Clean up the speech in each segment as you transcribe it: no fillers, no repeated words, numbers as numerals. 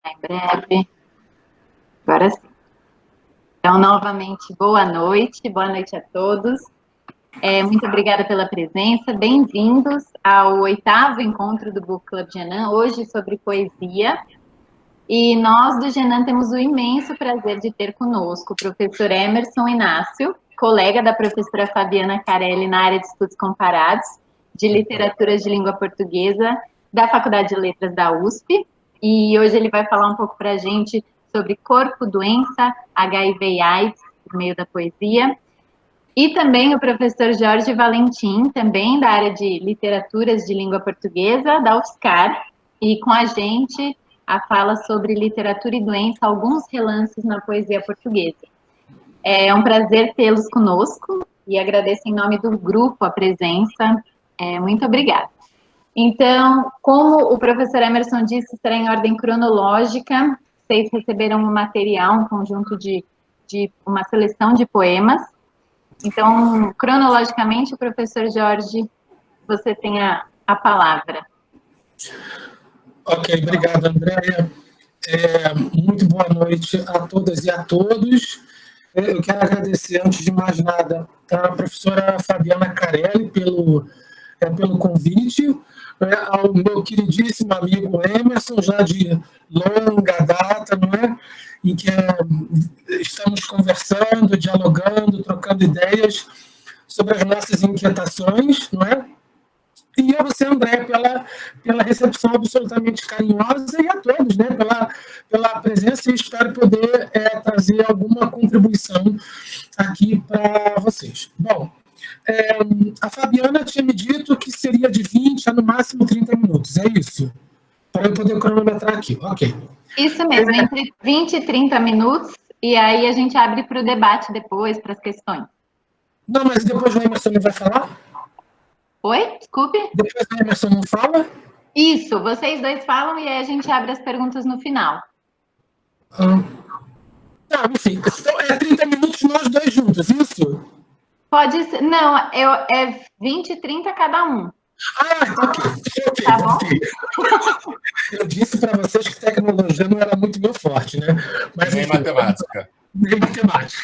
Em breve. Agora sim. Então, novamente, boa noite a todos. Muito obrigada pela presença. Bem-vindos ao 8º encontro do Book Club Genan, hoje sobre poesia. E nós do Genan temos o imenso prazer de ter conosco o professor Emerson Inácio, colega da professora Fabiana Carelli na área de estudos comparados de literaturas de língua portuguesa da Faculdade de Letras da USP. E hoje ele vai falar um pouco para a gente sobre corpo, doença, HIV e AIDS, por meio da poesia. E também o professor Jorge Valentim, também da área de literaturas de língua portuguesa, da UFSCar, e com a gente a fala sobre literatura e doença, alguns relances na poesia portuguesa. É um prazer tê-los conosco e agradeço em nome do grupo a presença. Muito obrigada. Então, como o professor Emerson disse, será em ordem cronológica. Vocês receberam um material, um conjunto de uma seleção de poemas. Então, cronologicamente, professor Jorge, você tem a palavra. Ok, obrigado, Andréia. Muito boa noite a todas e a todos. Eu quero agradecer, antes de mais nada, a professora Fabiana Carelli pelo convite, ao meu queridíssimo amigo Emerson, já de longa data, não é? Em que estamos conversando, dialogando, trocando ideias sobre as nossas inquietações, não é? E a você, André, pela recepção absolutamente carinhosa, e a todos, né, pela presença, e espero poder trazer alguma contribuição aqui para vocês. Bom, a Fabiana tinha me dito que seria de 20 a no máximo 30 minutos, é isso? Para eu poder cronometrar aqui, ok. Isso mesmo, entre 20 e 30 minutos, e aí a gente abre para o debate depois, para as questões. Não, mas depois o Emerson não vai falar? Oi? Desculpe? Depois o Emerson não fala? Isso, vocês dois falam e aí a gente abre as perguntas no final. Enfim, então é 30 minutos nós dois juntos, isso? Pode ser, não, é 20 e 30 cada um. Ok. Tá bom? Eu disse para vocês que tecnologia não era muito meu forte, né? Mas, nem matemática. Nem matemática.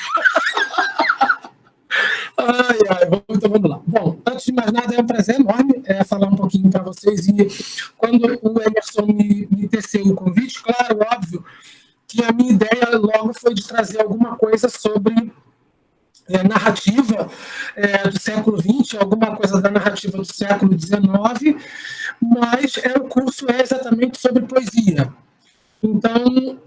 Então vamos lá. Bom, antes de mais nada, é um prazer enorme falar um pouquinho para vocês. E quando o Emerson me teceu o convite, claro, óbvio, que a minha ideia logo foi de trazer alguma coisa sobre narrativa do século XX, alguma coisa da narrativa do século XIX, mas o curso é exatamente sobre poesia. Então,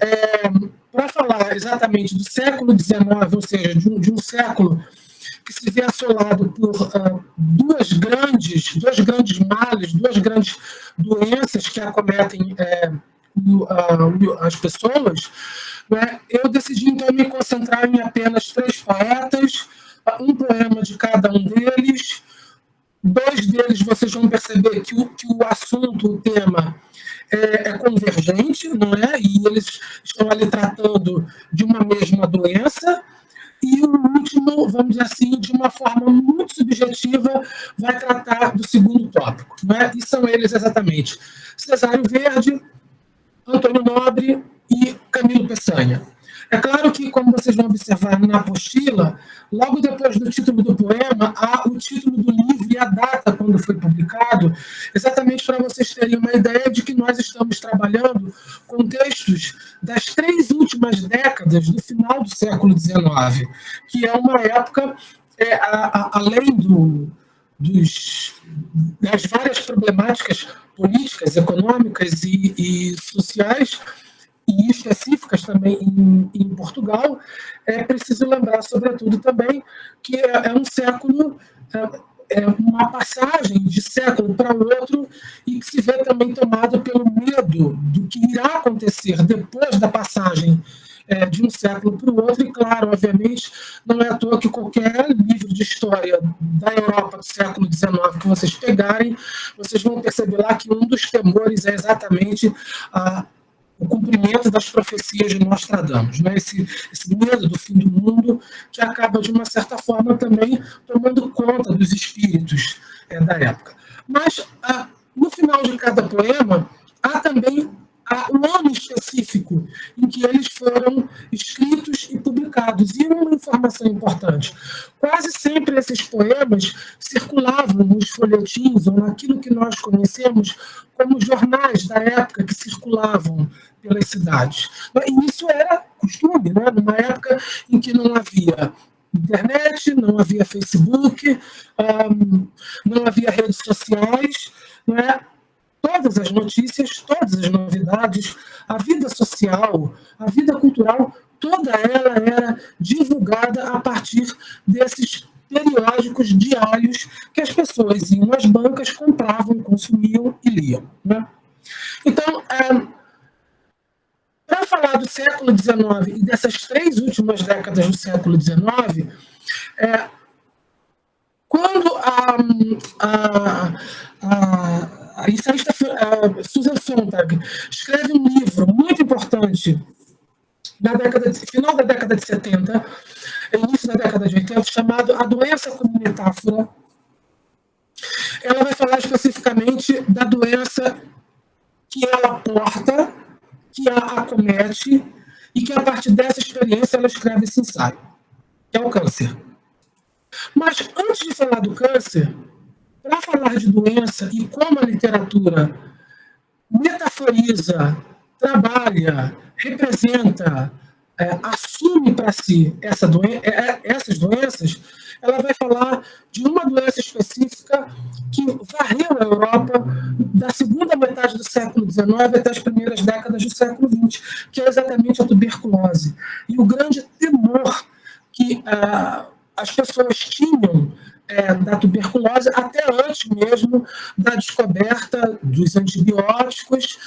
para falar exatamente do século XIX, ou seja, de um século que se vê assolado por dois grandes males, duas grandes doenças que acometem as pessoas, né? Eu decidi, então, me concentrar em apenas 3 poetas, um poema de cada um deles. 2 deles vocês vão perceber que o assunto, o tema, é convergente, não é? E eles estão ali tratando de uma mesma doença. E o último, vamos dizer assim, de uma forma muito subjetiva, vai tratar do segundo tópico, não é? E são eles exatamente Cesário Verde, Antônio Nobre e Camilo Peçanha. É claro que, como vocês vão observar na apostila, logo depois do título do poema, há o título do livro e a data quando foi publicado, exatamente para vocês terem uma ideia de que nós estamos trabalhando com textos das 3 últimas décadas do final do século XIX, que é uma época, além das várias problemáticas políticas, econômicas e sociais, e específicas também em Portugal, é preciso lembrar, sobretudo, também, que é um século, uma passagem de século para outro, e que se vê também tomado pelo medo do que irá acontecer depois da passagem de um século para o outro. E, claro, obviamente, não é à toa que qualquer livro de história da Europa do século XIX que vocês pegarem, vocês vão perceber lá que um dos temores é exatamente o cumprimento das profecias de Nostradamus, né? Esse medo do fim do mundo que acaba, de uma certa forma, também tomando conta dos espíritos da época. Mas, no final de cada poema, há também o ano específico em que eles foram escritos e publicados. E uma informação importante, quase sempre esses poemas circulavam nos folhetins ou naquilo que nós conhecemos como jornais da época que circulavam pelas cidades. E isso era costume, né? Numa época em que não havia internet, não havia Facebook, não havia redes sociais, né? Todas as notícias, todas as novidades, a vida social, a vida cultural, toda ela era divulgada a partir desses periódicos diários que as pessoas iam às bancas, compravam, consumiam e liam, né? Então, para falar do século XIX e dessas 3 últimas décadas do século XIX, quando a ensaísta Susan Sontag escreve um livro muito importante na final da década de 70, início da década de 80, chamado A Doença como Metáfora, ela vai falar especificamente da doença que ela porta, que a acomete, e que a partir dessa experiência ela escreve esse ensaio, que é o câncer. Mas antes de falar do câncer, para falar de doença e como a literatura metaforiza, trabalha, representa, assume para si essas doenças, ela vai falar de uma doença específica que varreu a Europa da segunda metade do século XIX até as primeiras décadas do século XX, que é exatamente a tuberculose. E o grande temor que as pessoas tinham da tuberculose, até antes mesmo da descoberta dos antibióticos,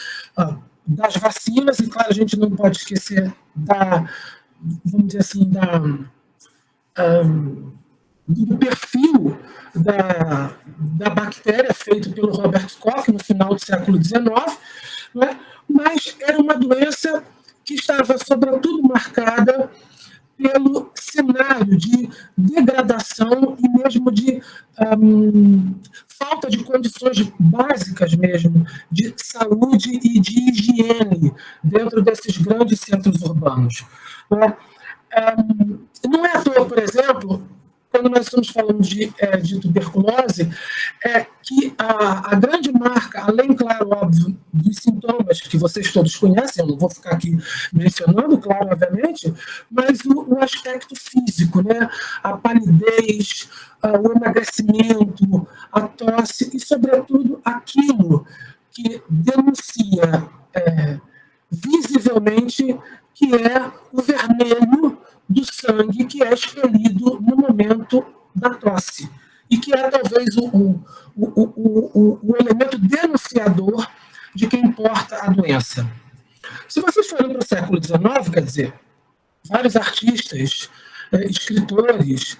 das vacinas, e claro, a gente não pode esquecer vamos dizer assim, do perfil da bactéria feito pelo Robert Koch no final do século XIX, né? Mas era uma doença que estava, sobretudo, marcada pelo cenário de degradação e mesmo de falta de condições básicas mesmo, de saúde e de higiene dentro desses grandes centros urbanos. Não é à toa, por exemplo, quando nós estamos falando de tuberculose, que a grande marca, além, claro, óbvio, dos sintomas que vocês todos conhecem, eu não vou ficar aqui mencionando, claro, obviamente, mas o aspecto físico, né? A palidez, o emagrecimento, a tosse e, sobretudo, aquilo que denuncia visivelmente que é o vermelho do sangue que é expelido no momento da tosse, e que é talvez o elemento denunciador de quem porta a doença. Se vocês forem para o século XIX, quer dizer, vários artistas, escritores,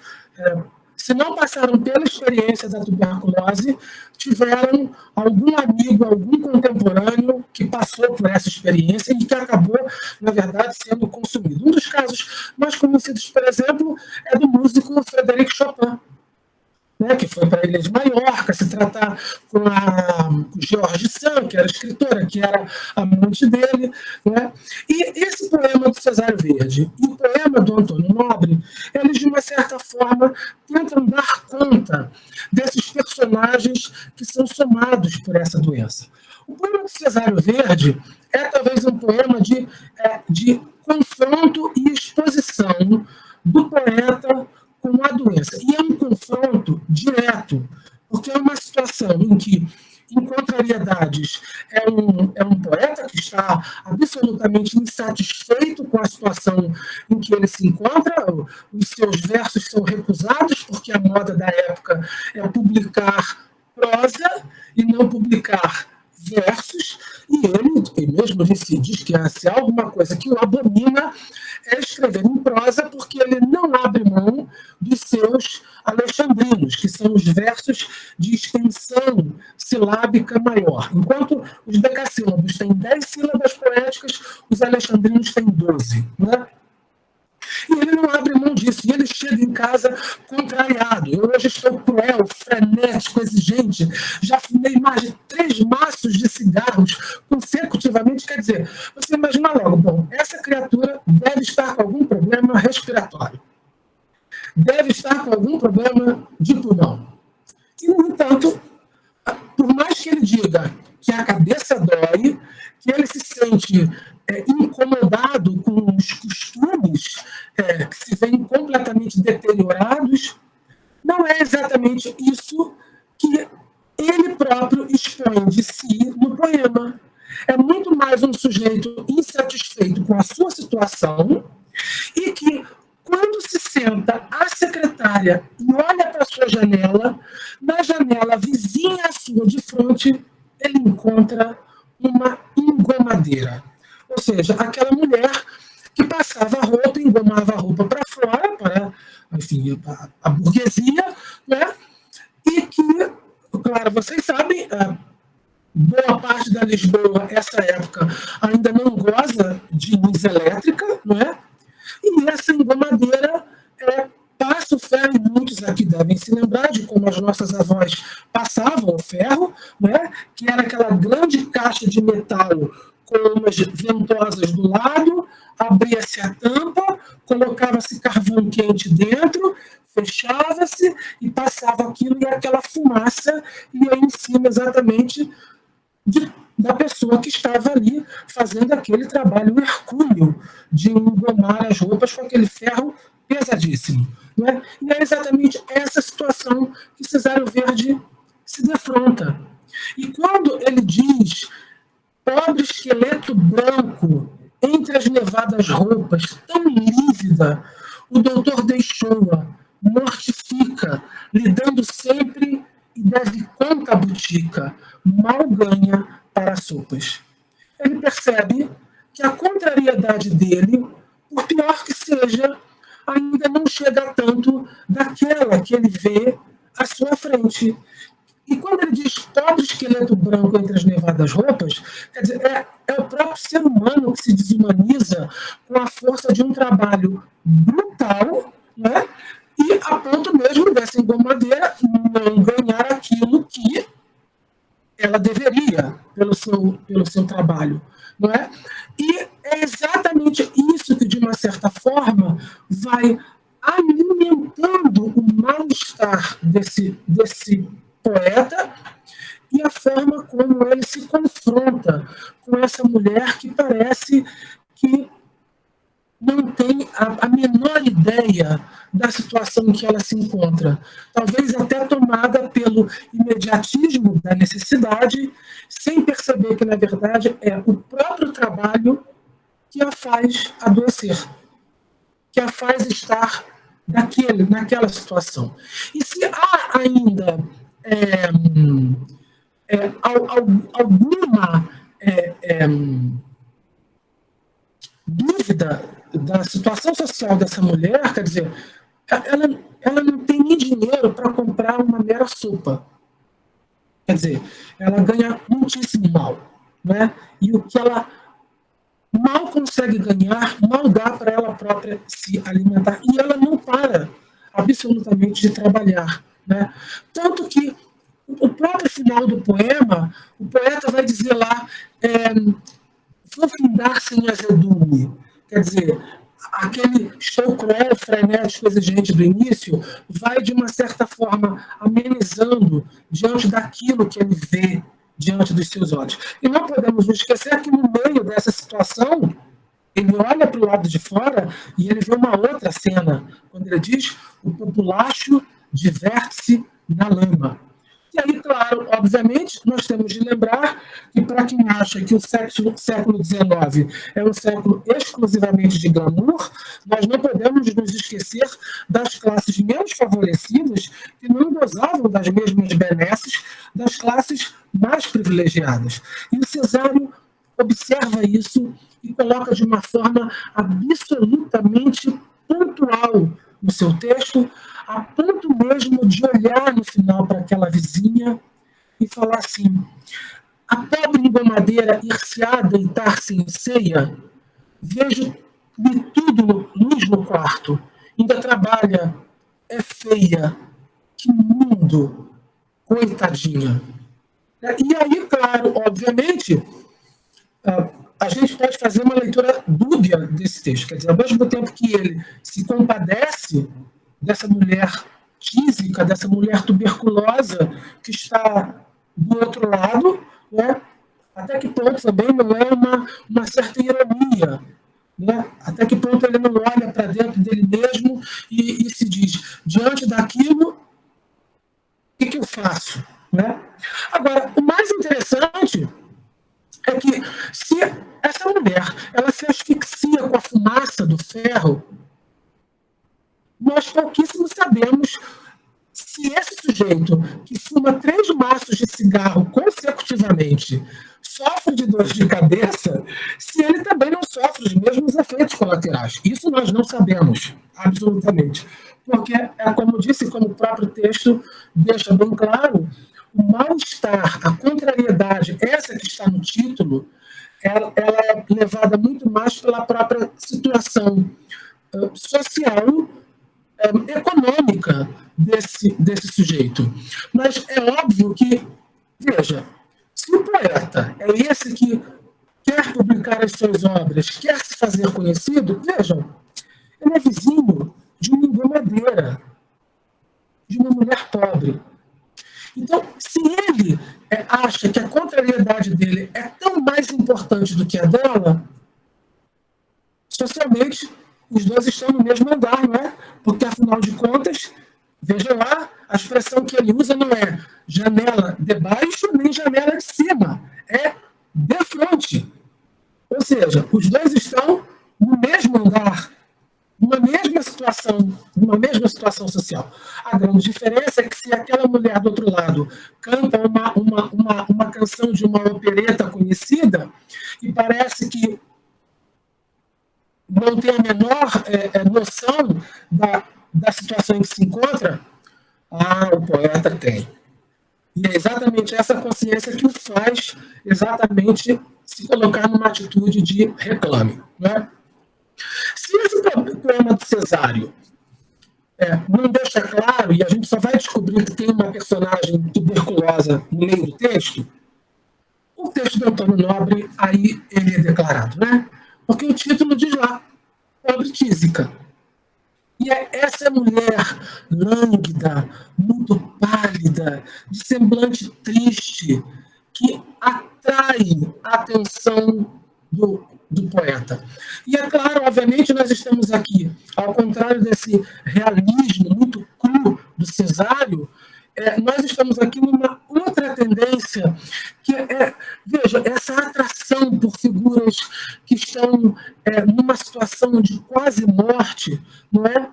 se não passaram pela experiência da tuberculose, tiveram algum amigo, algum contemporâneo que passou por essa experiência e que acabou, na verdade, sendo consumido. Um dos casos mais conhecidos, por exemplo, é do músico Frédéric Chopin, né, que foi para a Ilha de Maiorca se tratar com a George Sand, que era escritora, que era amante dele, né? E esse poema do Cesário Verde e o poema do Antônio Nobre, eles, de uma certa forma, tentam dar conta desses personagens que são somados por essa doença. O poema do Cesário Verde é talvez um poema de confronto e exposição do poeta com a doença. E é um confronto direto, porque é uma situação em que, em contrariedades, é um poeta que está absolutamente insatisfeito com a situação em que ele se encontra. Os seus versos são recusados, porque a moda da época é publicar prosa e não publicar versos, e ele mesmo diz que se há alguma coisa que o abomina é escrever em prosa, porque ele não abre mão dos seus alexandrinos, que são os versos de extensão silábica maior. Enquanto os decassílabos têm 10 sílabas poéticas, os alexandrinos têm 12. Né? E ele não abre mão disso. E ele chega em casa contrariado. Eu hoje estou cruel, frenético, exigente. Já fumei mais de 3 maços de cigarros consecutivamente. Quer dizer, você imagina logo, bom, essa criatura deve estar com algum problema respiratório. Deve estar com algum problema de pulmão. E, no entanto, por mais que ele diga que a cabeça dói, que ele se sente incomodado com os costumes que se veem completamente deteriorados, não é exatamente isso que ele próprio expõe de si no poema. É muito mais um sujeito insatisfeito com a sua situação e que, quando se senta a secretária e olha para a sua janela, na janela vizinha à sua de frente, ele encontra uma engomadeira. Ou seja, aquela mulher que passava a roupa, engomava a roupa para fora, para, enfim, a burguesia, né? E que, claro, vocês sabem, boa parte da Lisboa, essa época, ainda não goza de luz elétrica, não é? E essa engomadeira passa o ferro, e muitos aqui devem se lembrar de como as nossas avós passavam o ferro, né? Que era aquela grande caixa de metal com umas ventosas do lado, abria-se a tampa, colocava-se carvão quente dentro, fechava-se e passava aquilo e aquela fumaça ia em cima exatamente da pessoa que estava ali fazendo aquele trabalho hercúleo de engomar as roupas com aquele ferro pesadíssimo. Né? E é exatamente essa situação que Cesário Verde se defronta. E quando ele diz pobre esqueleto branco entre as nevadas roupas, tão lívida, o doutor deixou-a, mortifica, lhe dando sempre e deve conta a botica, mal ganha para as sopas. Ele percebe que a contrariedade dele, por pior que seja, ainda não chega tanto daquela que ele vê à sua frente. E quando ele diz pobre esqueleto branco entre as nevadas roupas, quer dizer, é o próprio ser humano que se desumaniza com a força de um trabalho brutal, né? E a ponto mesmo dessa engomadeira não ganhar aquilo que ela deveria pelo seu trabalho. Não é? E é exatamente isso que, de uma certa forma, vai alimentando o mal-estar desse poeta e a forma como ele se confronta com essa mulher que parece que não tem a menor ideia da situação em que ela se encontra. Talvez até tomada pelo imediatismo da necessidade, sem perceber que, na verdade, é o próprio trabalho que a faz adoecer, que a faz estar naquela situação. E se há ainda alguma dúvida da situação social dessa mulher, quer dizer, ela não tem nem dinheiro para comprar uma mera sopa. Quer dizer, ela ganha muitíssimo mal. Né? E o que ela mal consegue ganhar, mal dá para ela própria se alimentar. E ela não para absolutamente de trabalhar. Né? Tanto que o próprio final do poema, o poeta vai dizer lá, vou findar sem azedume. Quer dizer, aquele estou cruel, frenético, exigente do início, vai, de uma certa forma, amenizando diante daquilo que ele vê diante dos seus olhos. E não podemos nos esquecer que, no meio dessa situação, ele olha para o lado de fora e ele vê uma outra cena, quando ele diz: o populacho diverte-se na lama. E aí, claro, obviamente, nós temos de lembrar que, para quem acha que o século XIX é um século exclusivamente de glamour, nós não podemos nos esquecer das classes menos favorecidas que não gozavam das mesmas benesses das classes mais privilegiadas. E o Cesário observa isso e coloca de uma forma absolutamente pontual no seu texto, a ponto mesmo de olhar no final para aquela vizinha e falar assim: a pobre engomadeira ir-se-á deitar-se em ceia, vejo tudo luz no quarto, ainda trabalha, é feia, que mundo, coitadinha. E aí, claro, obviamente, a gente pode fazer uma leitura dúbia desse texto. Quer dizer, ao mesmo tempo que ele se compadece dessa mulher tísica, dessa mulher tuberculosa que está do outro lado, né? Até que ponto também não é uma certa ironia, né? Até que ponto ele não olha para dentro dele mesmo e se diz, diante daquilo, o que eu faço? Né? Agora, o mais interessante é que se essa mulher ela se asfixia com a fumaça do ferro, nós pouquíssimo sabemos se esse sujeito que fuma 3 maços de cigarro consecutivamente sofre de dor de cabeça, se ele também não sofre os mesmos efeitos colaterais. Isso nós não sabemos, absolutamente. Porque, como disse, como o próprio texto deixa bem claro, o mal-estar, a contrariedade, essa que está no título, ela é levada muito mais pela própria situação social, econômica desse sujeito. Mas é óbvio que, veja, se o poeta é esse que quer publicar as suas obras, quer se fazer conhecido, vejam, ele é vizinho de um enganadeira, de uma mulher pobre. Então, se ele acha que a contrariedade dele é tão mais importante do que a dela, socialmente, os dois estão no mesmo andar, não é? Porque, afinal de contas, veja lá, a expressão que ele usa não é janela de baixo nem janela de cima, é de frente. Ou seja, os dois estão no mesmo andar, numa mesma situação social. A grande diferença é que se aquela mulher do outro lado canta uma canção de uma opereta conhecida e parece que não tem a menor noção da situação em que se encontra, o poeta tem. E é exatamente essa consciência que o faz exatamente se colocar numa atitude de reclame. Né? Se esse poema do Cesário não deixa claro, e a gente só vai descobrir que tem uma personagem tuberculosa no meio do texto, o texto do Antônio Nobre, aí ele é declarado, né? Porque o título diz lá, pobre tísica. E é essa mulher lânguida, muito pálida, de semblante triste, que atrai a atenção do poeta. E é claro, obviamente, nós estamos aqui, ao contrário desse realismo muito cru do Cesário, nós estamos aqui numa outra tendência, que veja, essa atração por figuras que estão numa situação de quase morte, não é?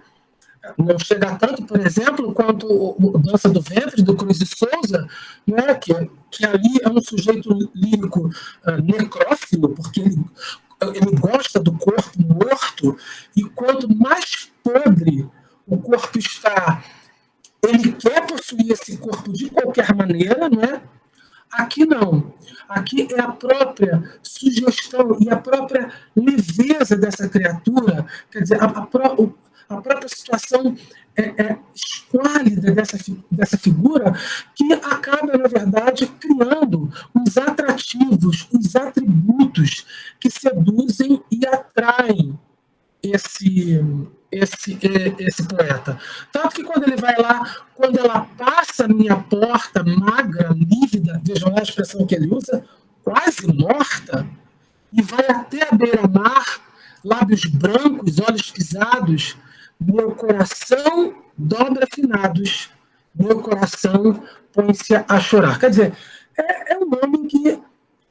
Não chega tanto, por exemplo, quanto o Dança do Ventre, do Cruz de Souza, né, que ali é um sujeito lírico necrófilo, porque ele gosta do corpo morto, e quanto mais podre o corpo está, ele quer possuir esse corpo de qualquer maneira, não é? Aqui não. Aqui é a própria sugestão e a própria leveza dessa criatura, quer dizer, a própria situação esquálida dessa figura, que acaba, na verdade, criando os atrativos, os atributos que seduzem e atraem esse poeta. Tanto que quando ele vai lá, quando ela passa a minha porta, magra, lívida, vejam lá a expressão que ele usa, quase morta, e vai até a beira-mar, lábios brancos, olhos pisados, meu coração dobra finados, meu coração põe-se a chorar. Quer dizer, é um homem que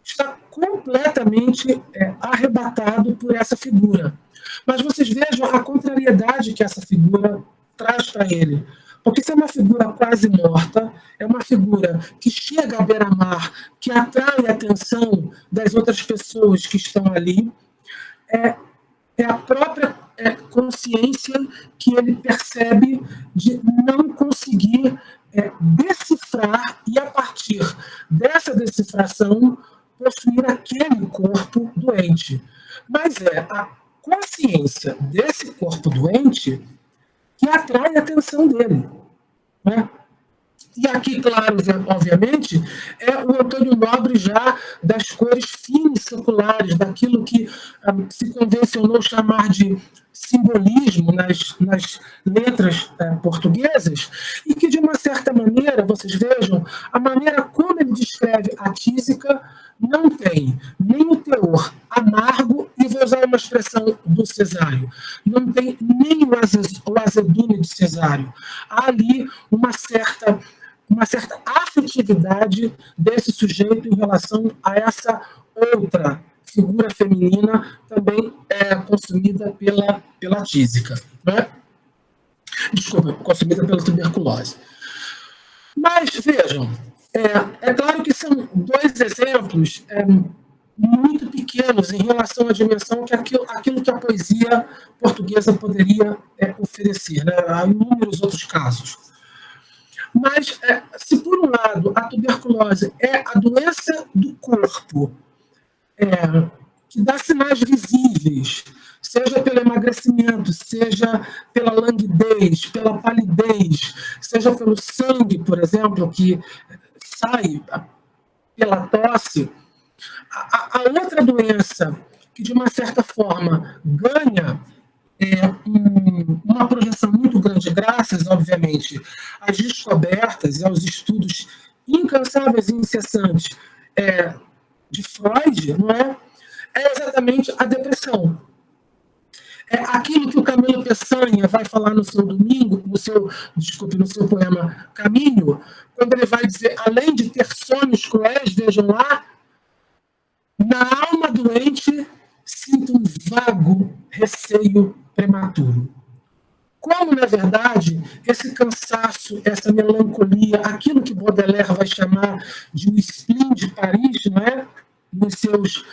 está completamente arrebatado por essa figura. Mas vocês vejam a contrariedade que essa figura traz para ele. Porque se é uma figura quase morta, é uma figura que chega à beira-mar, que atrai a atenção das outras pessoas que estão ali, é a própria consciência que ele percebe de não conseguir decifrar e, a partir dessa decifração, possuir aquele corpo doente. Mas a consciência desse corpo doente que atrai a atenção dele, né? E aqui, claro, obviamente, é o Antônio Nobre já das cores finas seculares, daquilo que se convencionou chamar de simbolismo nas letras portuguesas, e que, de uma certa maneira, vocês vejam, a maneira como ele descreve a tísica não tem nem o teor amargo, e vou usar uma expressão do Cesário, não tem nem o azedume de Cesário. Há ali uma certa afetividade desse sujeito em relação a essa outra figura feminina também consumida pela tísica, né? Desculpa, consumida pela tuberculose. Mas, vejam, é claro que são dois exemplos muito pequenos em relação à dimensão que aquilo que a poesia portuguesa poderia oferecer, né? Há inúmeros outros casos. Mas, se por um lado a tuberculose é a doença do corpo, que dá sinais visíveis, seja pelo emagrecimento, seja pela languidez, pela palidez, seja pelo sangue, por exemplo, que sai pela tosse, a outra doença que, de uma certa forma, ganha uma projeção muito grande, graças, obviamente, às descobertas e aos estudos incansáveis e incessantes de Freud, não é? É exatamente a depressão. É aquilo que o Camilo Peçanha vai falar no seu domingo, no seu poema Caminho, quando ele vai dizer, além de ter sonhos cruéis, vejam lá, na alma doente sinto um vago receio prematuro. Como, na verdade, esse cansaço, essa melancolia, aquilo que Baudelaire vai chamar de um spleen de Paris, não é? Nos seus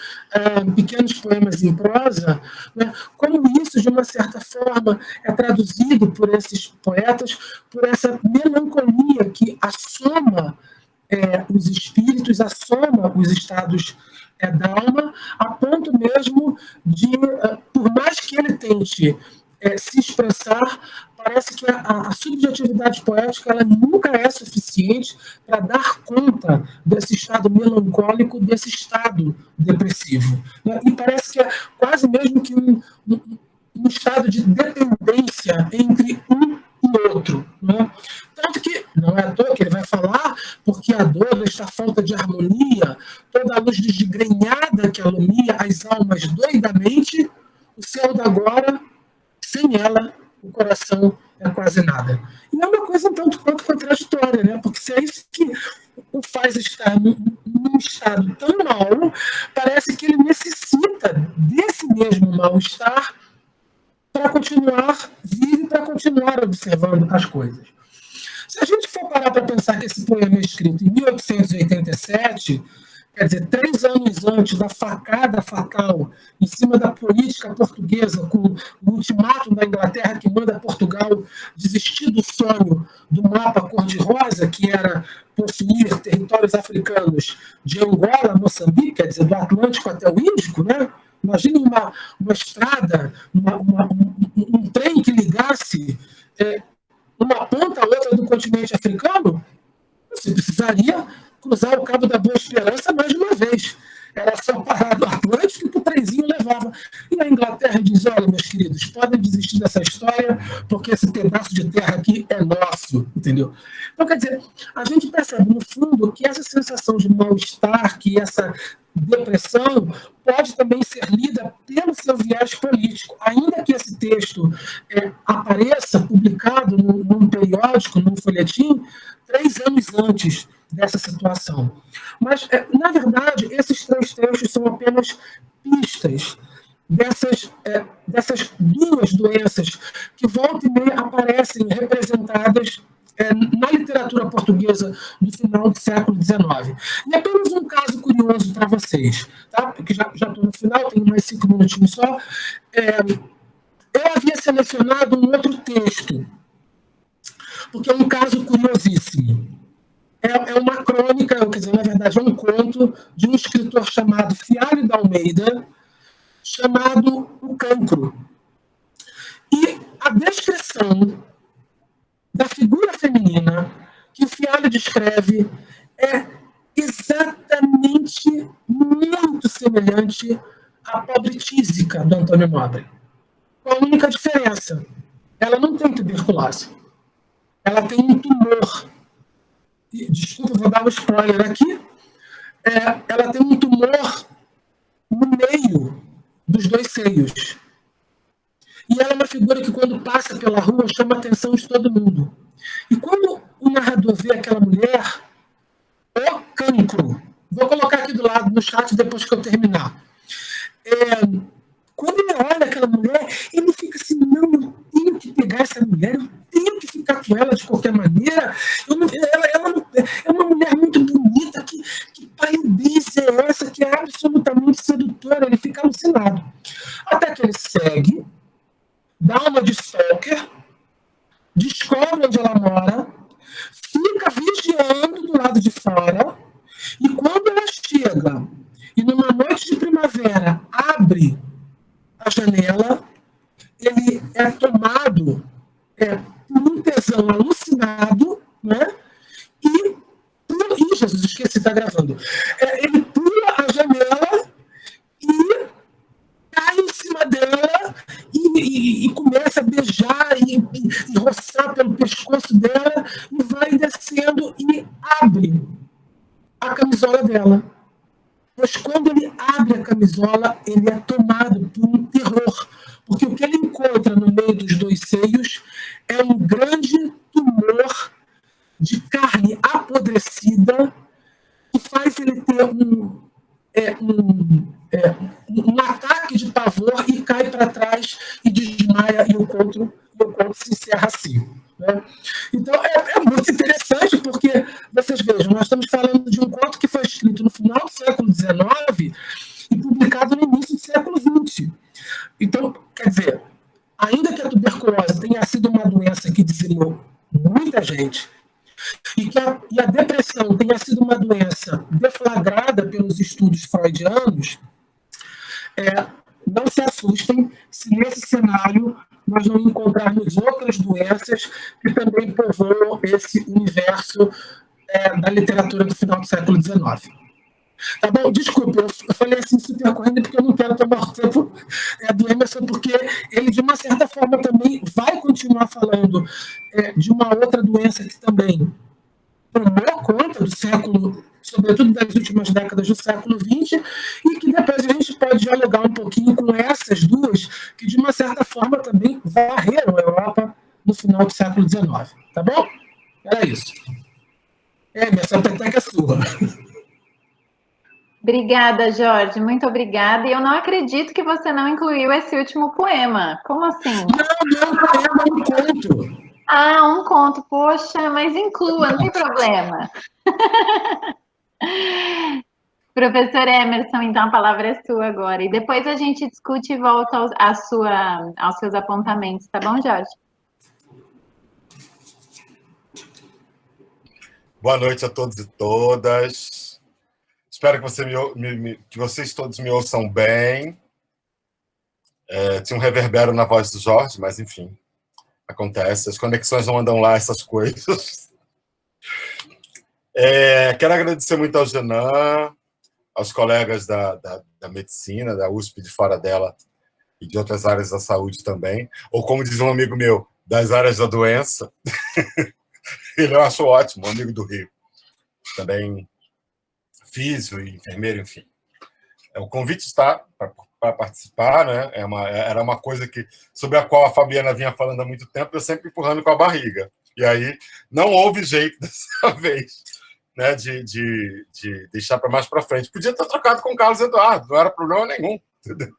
pequenos poemas em prosa, né? Como isso, de uma certa forma, é traduzido por esses poetas, por essa melancolia que assoma os espíritos, assoma os estados da alma, a ponto mesmo de, por mais que ele tente se expressar, parece que a subjetividade poética ela nunca é suficiente para dar conta desse estado melancólico, desse estado depressivo. E parece que é quase mesmo que um estado de dependência entre um e outro. Né? Tanto que, não é à toa que ele vai falar, porque a dor, esta falta de harmonia, toda a luz desgrenhada que alumia as almas doidamente, o céu da agora, sem ela, o coração é quase nada. E é uma coisa um tanto quanto contraditória, né? Porque se é isso que o faz estar num estado tão mau, parece que ele necessita desse mesmo mal-estar para continuar vivo, para continuar observando as coisas. Se a gente for parar para pensar que esse poema é escrito em 1887, quer dizer, 3 anos antes da facada fatal em cima da política portuguesa, com o ultimato da Inglaterra que manda Portugal desistir do sonho do mapa cor-de-rosa, que era possuir territórios africanos de Angola a Moçambique, quer dizer, do Atlântico até o Índico, né? Imagine uma estrada, um trem que ligasse uma ponta a outra do continente africano. Você precisaria cruzar o Cabo da Boa Esperança mais de uma vez. Era só parar no Atlântico que o trenzinho levava. E a Inglaterra diz, olha, meus queridos, podem desistir dessa história, porque esse pedaço de terra aqui é nosso, entendeu? Então, quer dizer, a gente percebe, no fundo, que essa sensação de mal-estar, que essa depressão pode também ser lida pelo seu viés político. Ainda que esse texto apareça publicado num periódico, num folhetim, 3 anos antes dessa situação. Mas, na verdade, esses 3 textos são apenas pistas dessas 2 doenças que volta e meia aparecem representadas na literatura portuguesa do final do século XIX. E apenas um caso curioso para vocês, tá? Porque já estou no final, tenho mais 5 minutinhos só. Eu havia selecionado um outro texto, porque é um caso curiosíssimo. É uma crônica, quer dizer, na verdade, é um conto de um escritor chamado Fialho da Almeida, chamado O Cancro. E a descrição da figura feminina que o Fialho descreve é exatamente muito semelhante à pobre tísica do Antônio Nobre. Com a única diferença, ela não tem tuberculose. Ela tem um tumor. Desculpa, vou dar um spoiler aqui. Ela tem um tumor no meio dos dois seios. E ela é uma figura que, quando passa pela rua, chama a atenção de todo mundo. E quando o narrador vê aquela mulher, o cancro, vou colocar aqui do lado no chat depois que eu terminar. Quando ele olha aquela mulher, ele fica assim, não, eu tenho que pegar essa mulher, eu tenho que ficar com ela de qualquer maneira. Ela é uma mulher muito bonita, que palidez é essa, que é absolutamente sedutora. Ele fica alucinado. Até que ele segue, dá uma de stalker, descobre onde ela mora, fica vigiando do lado de fora, e quando ela chega, e numa noite de primavera, abre a janela, ele é tomado por um tesão alucinado, né? Ih, Jesus, esqueci, está gravando. Ele pula a janela e cai em cima dela e começa a beijar e roçar pelo pescoço dela e vai descendo e abre a camisola dela. Mas quando ele abre a camisola, ele é tomado por um terror, porque o que ele encontra no meio dos dois seios é um grande tumor de carne apodrecida que faz ele ter um ataque de pavor e cai para trás e desmaia, e o conto se encerra assim. Né? Então, é muito interessante, porque, vocês vejam, nós estamos falando de um conto que foi escrito no final do século XIX e publicado no início do século XX. Então, quer dizer, ainda que a tuberculose tenha sido uma doença que dizimou muita gente, e a depressão tenha sido uma doença deflagrada pelos estudos freudianos, não se assustem se nesse cenário nós não encontrarmos outras doenças que também povoam esse universo da literatura do final do século XIX. Tá bom? Desculpa, eu falei assim super correndo porque eu não quero tomar o tempo do Emerson, porque ele, de uma certa forma, também vai continuar falando de uma outra doença que também tomou conta do século, sobretudo das últimas décadas do século XX, e que depois a gente pode dialogar um pouquinho com essas duas, que de uma certa forma também varreram a Europa no final do século XIX. Tá bom? Era isso. Essa peteca é sua. Obrigada, Jorge, muito obrigada. E eu não acredito que você não incluiu esse último poema. Como assim? Não, poema é um conto. Ah, um conto. Poxa, mas inclua, não tem problema. Professor Emerson, então a palavra é sua agora. E depois a gente discute e volta aos seus apontamentos, tá bom, Jorge? Boa noite a todos e todas. Espero que vocês todos me ouçam bem. Tinha um reverbero na voz do Jorge, mas enfim, acontece. As conexões não andam lá, essas coisas. Quero agradecer muito ao Genan, aos colegas da medicina, da USP, de fora dela, e de outras áreas da saúde também. Ou, como diz um amigo meu, das áreas da doença. Ele eu acho ótimo, um amigo do Rio. Também físio e enfermeiro, enfim. O convite está para participar, né? Era uma coisa sobre a qual a Fabiana vinha falando há muito tempo, eu sempre empurrando com a barriga. E aí não houve jeito dessa vez, né, de deixar para mais para frente. Podia ter trocado com o Carlos Eduardo, não era problema nenhum. Entendeu?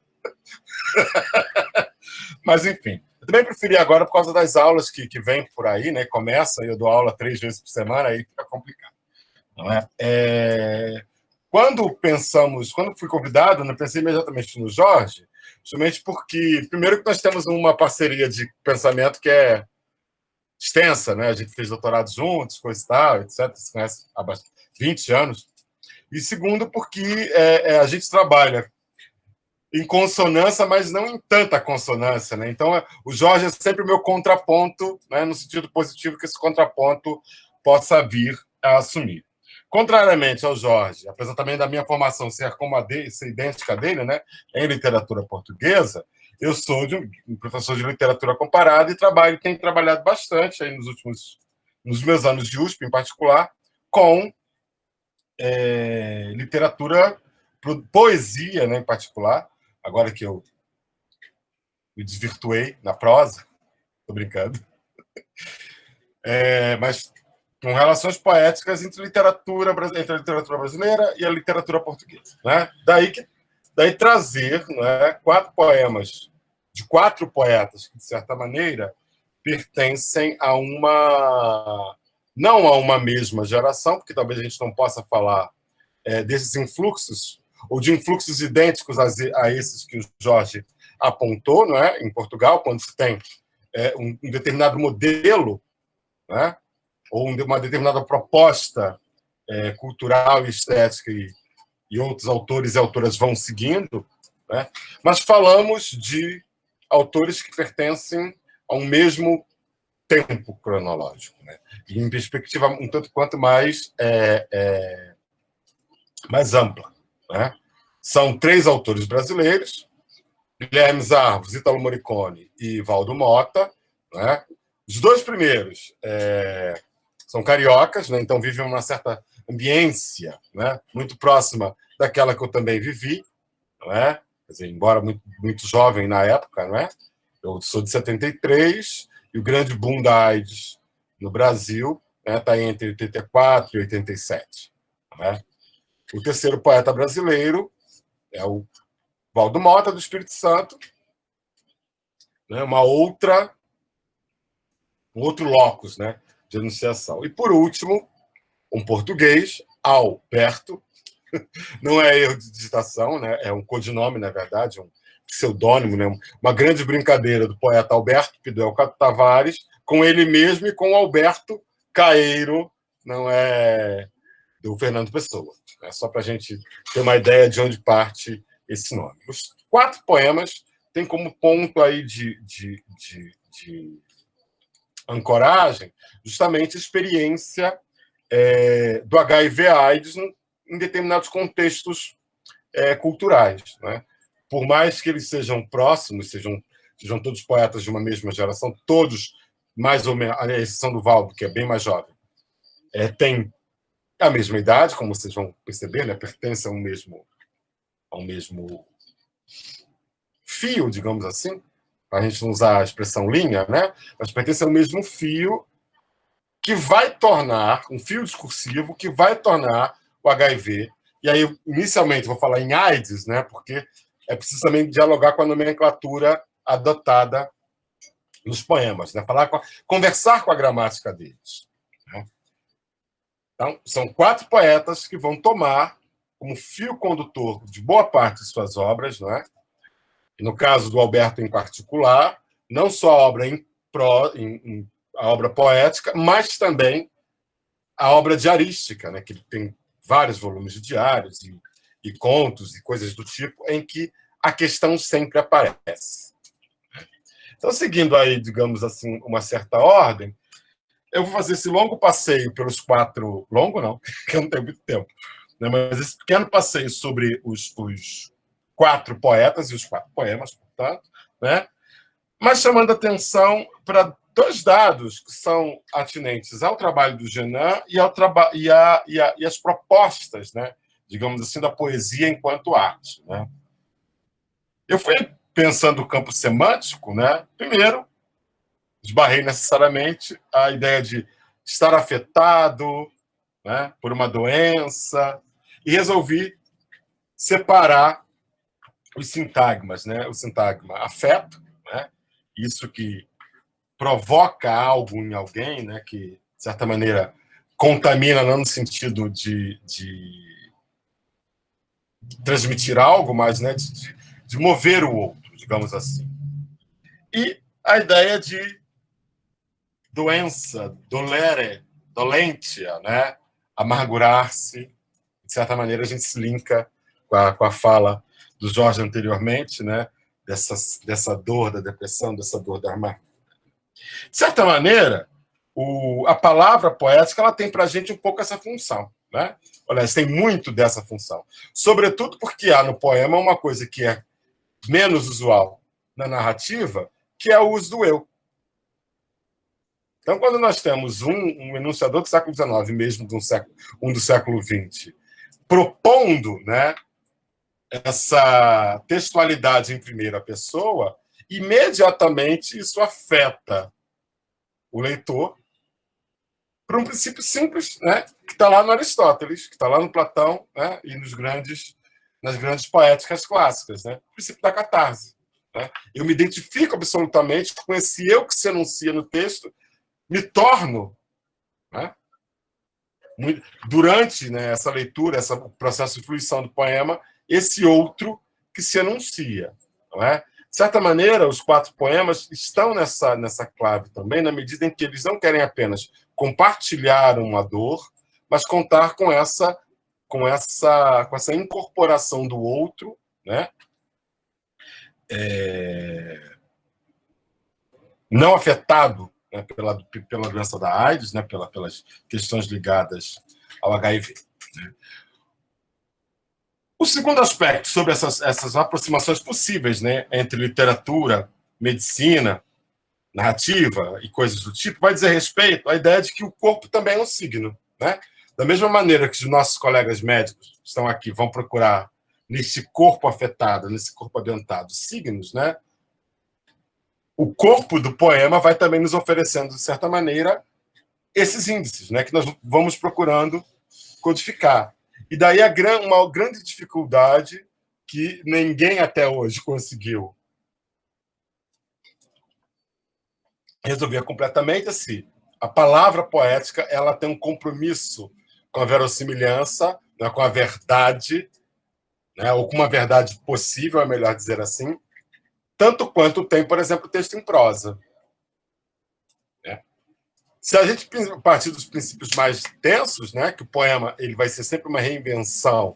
Mas, enfim. Eu também preferi agora por causa das aulas que vêm por aí, né? Começa, eu dou aula 3 vezes por semana, aí fica complicado. Não é? Quando fui convidado, não pensei imediatamente no Jorge, justamente porque, primeiro, que nós temos uma parceria de pensamento que é extensa, né? A gente fez doutorado juntos, coisa e tal, etc. Se conhece há 20 anos. E segundo, porque a gente trabalha em consonância, mas não em tanta consonância, né? Então, o Jorge é sempre o meu contraponto, né? No sentido positivo que esse contraponto possa vir a assumir. Contrariamente ao Jorge, apesar também da minha formação ser idêntica dele, né? Em literatura portuguesa, eu sou um professor de literatura comparada e tenho trabalhado bastante aí nos meus anos de USP, em particular, com literatura, poesia, né, em particular. Agora que eu me desvirtuei na prosa, estou brincando, mas com relações poéticas entre a literatura brasileira e a literatura portuguesa, né? Daí trazer, né, 4 poemas de 4 poetas que, de certa maneira, pertencem não a uma mesma geração, porque talvez a gente não possa falar desses influxos, ou de influxos idênticos a esses que o Jorge apontou, não é? Em Portugal, quando se tem um determinado modelo, né? Ou uma determinada proposta cultural e estética, e outros autores e autoras vão seguindo, né? Mas falamos de autores que pertencem a um mesmo tempo cronológico, né? E em perspectiva um tanto quanto mais ampla, né? São 3 autores brasileiros: Guilherme Zarvos, Ítalo Morricone e Valdo Mota, né? Os 2 primeiros são cariocas, né? Então vivem uma certa ambiência, né? Muito próxima daquela que eu também vivi, não é? Quer dizer, embora muito jovem na época, não é? Eu sou de 73 e o grande boom da AIDS no Brasil está entre 84 e 87. Não é? O terceiro poeta brasileiro é o Valdo Mota, do Espírito Santo, né? Um outro locus, né, de enunciação. E, por último, um português, Alberto. Não é erro de digitação, né? É um codinome, na verdade, um pseudônimo, né? Uma grande brincadeira do poeta Alberto Piduel Tavares com ele mesmo e com Alberto Caeiro, não é do Fernando Pessoa. É só para a gente ter uma ideia de onde parte esse nome. Os 4 poemas têm como ponto aí de ancoragem justamente a experiência do HIV/AIDS em determinados contextos culturais, né? Por mais que eles sejam próximos, sejam todos poetas de uma mesma geração, todos mais ou menos, a exceção do Valdo, que é bem mais jovem, tem a mesma idade, como vocês vão perceber, né? Pertence ao mesmo fio, digamos assim, para a gente não usar a expressão linha, né? Mas pertence ao mesmo fio que vai tornar, um fio discursivo que vai tornar o HIV, e aí inicialmente vou falar em AIDS, né? Porque é preciso também dialogar com a nomenclatura adotada nos poemas, né? Conversar com a gramática deles, né? Então, são 4 poetas que vão tomar como fio condutor de boa parte de suas obras, não é? E no caso do Alberto em particular, não só a obra a obra poética, mas também a obra diarística, né? Que tem vários volumes de diários e contos e coisas do tipo, em que a questão sempre aparece. Então, seguindo aí, digamos assim, uma certa ordem, eu vou fazer esse longo passeio pelos 4... Longo não, porque eu não tenho muito tempo. Né? Mas esse pequeno passeio sobre os 4 poetas e os 4 poemas, portanto, né? Mas chamando atenção para 2 dados que são atinentes ao trabalho do Genin e as propostas, né? Digamos assim, da poesia enquanto arte. Né? Eu fui pensando o campo semântico, né? Primeiro, esbarrei necessariamente a ideia de estar afetado, né, por uma doença, e resolvi separar os sintagmas, né? O sintagma afeto, né? Isso que provoca algo em alguém, né? Que, de certa maneira, contamina, não no sentido de transmitir algo, mas, né, de mover o outro, digamos assim. E a ideia de doença, dolere, dolentia, né? Amargurar-se. De certa maneira, a gente se linka com a fala do Jorge anteriormente, né? Dessa dor da depressão, dessa dor da amargura. De certa maneira, a palavra poética ela tem para a gente um pouco essa função. Né? Aliás, tem muito dessa função. Sobretudo porque há no poema uma coisa que é menos usual na narrativa, que é o uso do eu. Então, quando nós temos um enunciador do século XIX, mesmo do século XX, propondo, né, essa textualidade em primeira pessoa, imediatamente isso afeta o leitor por um princípio simples, né, que está lá no Aristóteles, que está lá no Platão, né, e nas grandes poéticas clássicas, né, o princípio da catarse. Né? Eu me identifico absolutamente com esse eu que se enuncia no texto, me torno, né, durante, né, essa leitura, esse processo de fruição do poema, esse outro que se enuncia. Não é? De certa maneira, os 4 poemas estão nessa clave também, na medida em que eles não querem apenas compartilhar uma dor, mas contar com essa incorporação do outro, né? Não afetado, né, pela doença da AIDS, né, pelas questões ligadas ao HIV. Né? O segundo aspecto sobre essas aproximações possíveis, né, entre literatura, medicina, narrativa e coisas do tipo, vai dizer respeito à ideia de que o corpo também é um signo. Né? Da mesma maneira que os nossos colegas médicos estão aqui, vão procurar nesse corpo afetado, nesse corpo adiantado, signos, né? O corpo do poema vai também nos oferecendo, de certa maneira, esses índices, né, que nós vamos procurando codificar. E daí uma grande dificuldade que ninguém até hoje conseguiu resolver completamente assim. A palavra poética ela tem um compromisso com a verossimilhança, né, com a verdade, né, ou com uma verdade possível, é melhor dizer assim, tanto quanto tem, por exemplo, o texto em prosa. Né? Se a gente partir dos princípios mais densos, né, que o poema ele vai ser sempre uma reinvenção,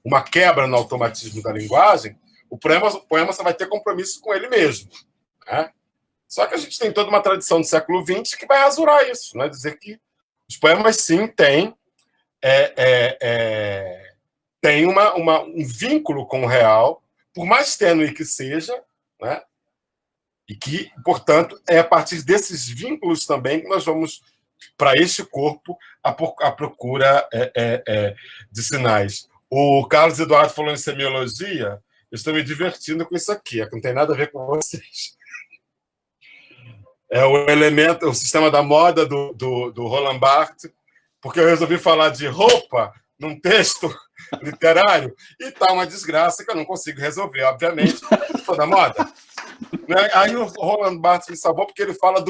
uma quebra no automatismo da linguagem, o poema só vai ter compromisso com ele mesmo. Né? Só que a gente tem toda uma tradição do século XX que vai rasurar isso, né? Dizer que os poemas, sim, têm um vínculo com o real, por mais tênue que seja, né? E que, portanto, é a partir desses vínculos também que nós vamos, para este corpo, à procura de sinais. O Carlos Eduardo falou em semiologia, eu estou me divertindo com isso aqui, que não tem nada a ver com vocês. É o elemento, o sistema da moda do Roland Barthes, porque eu resolvi falar de roupa num texto literário e tá uma desgraça que eu não consigo resolver, obviamente, sou da moda. Aí o Roland Barthes me salvou porque ele fala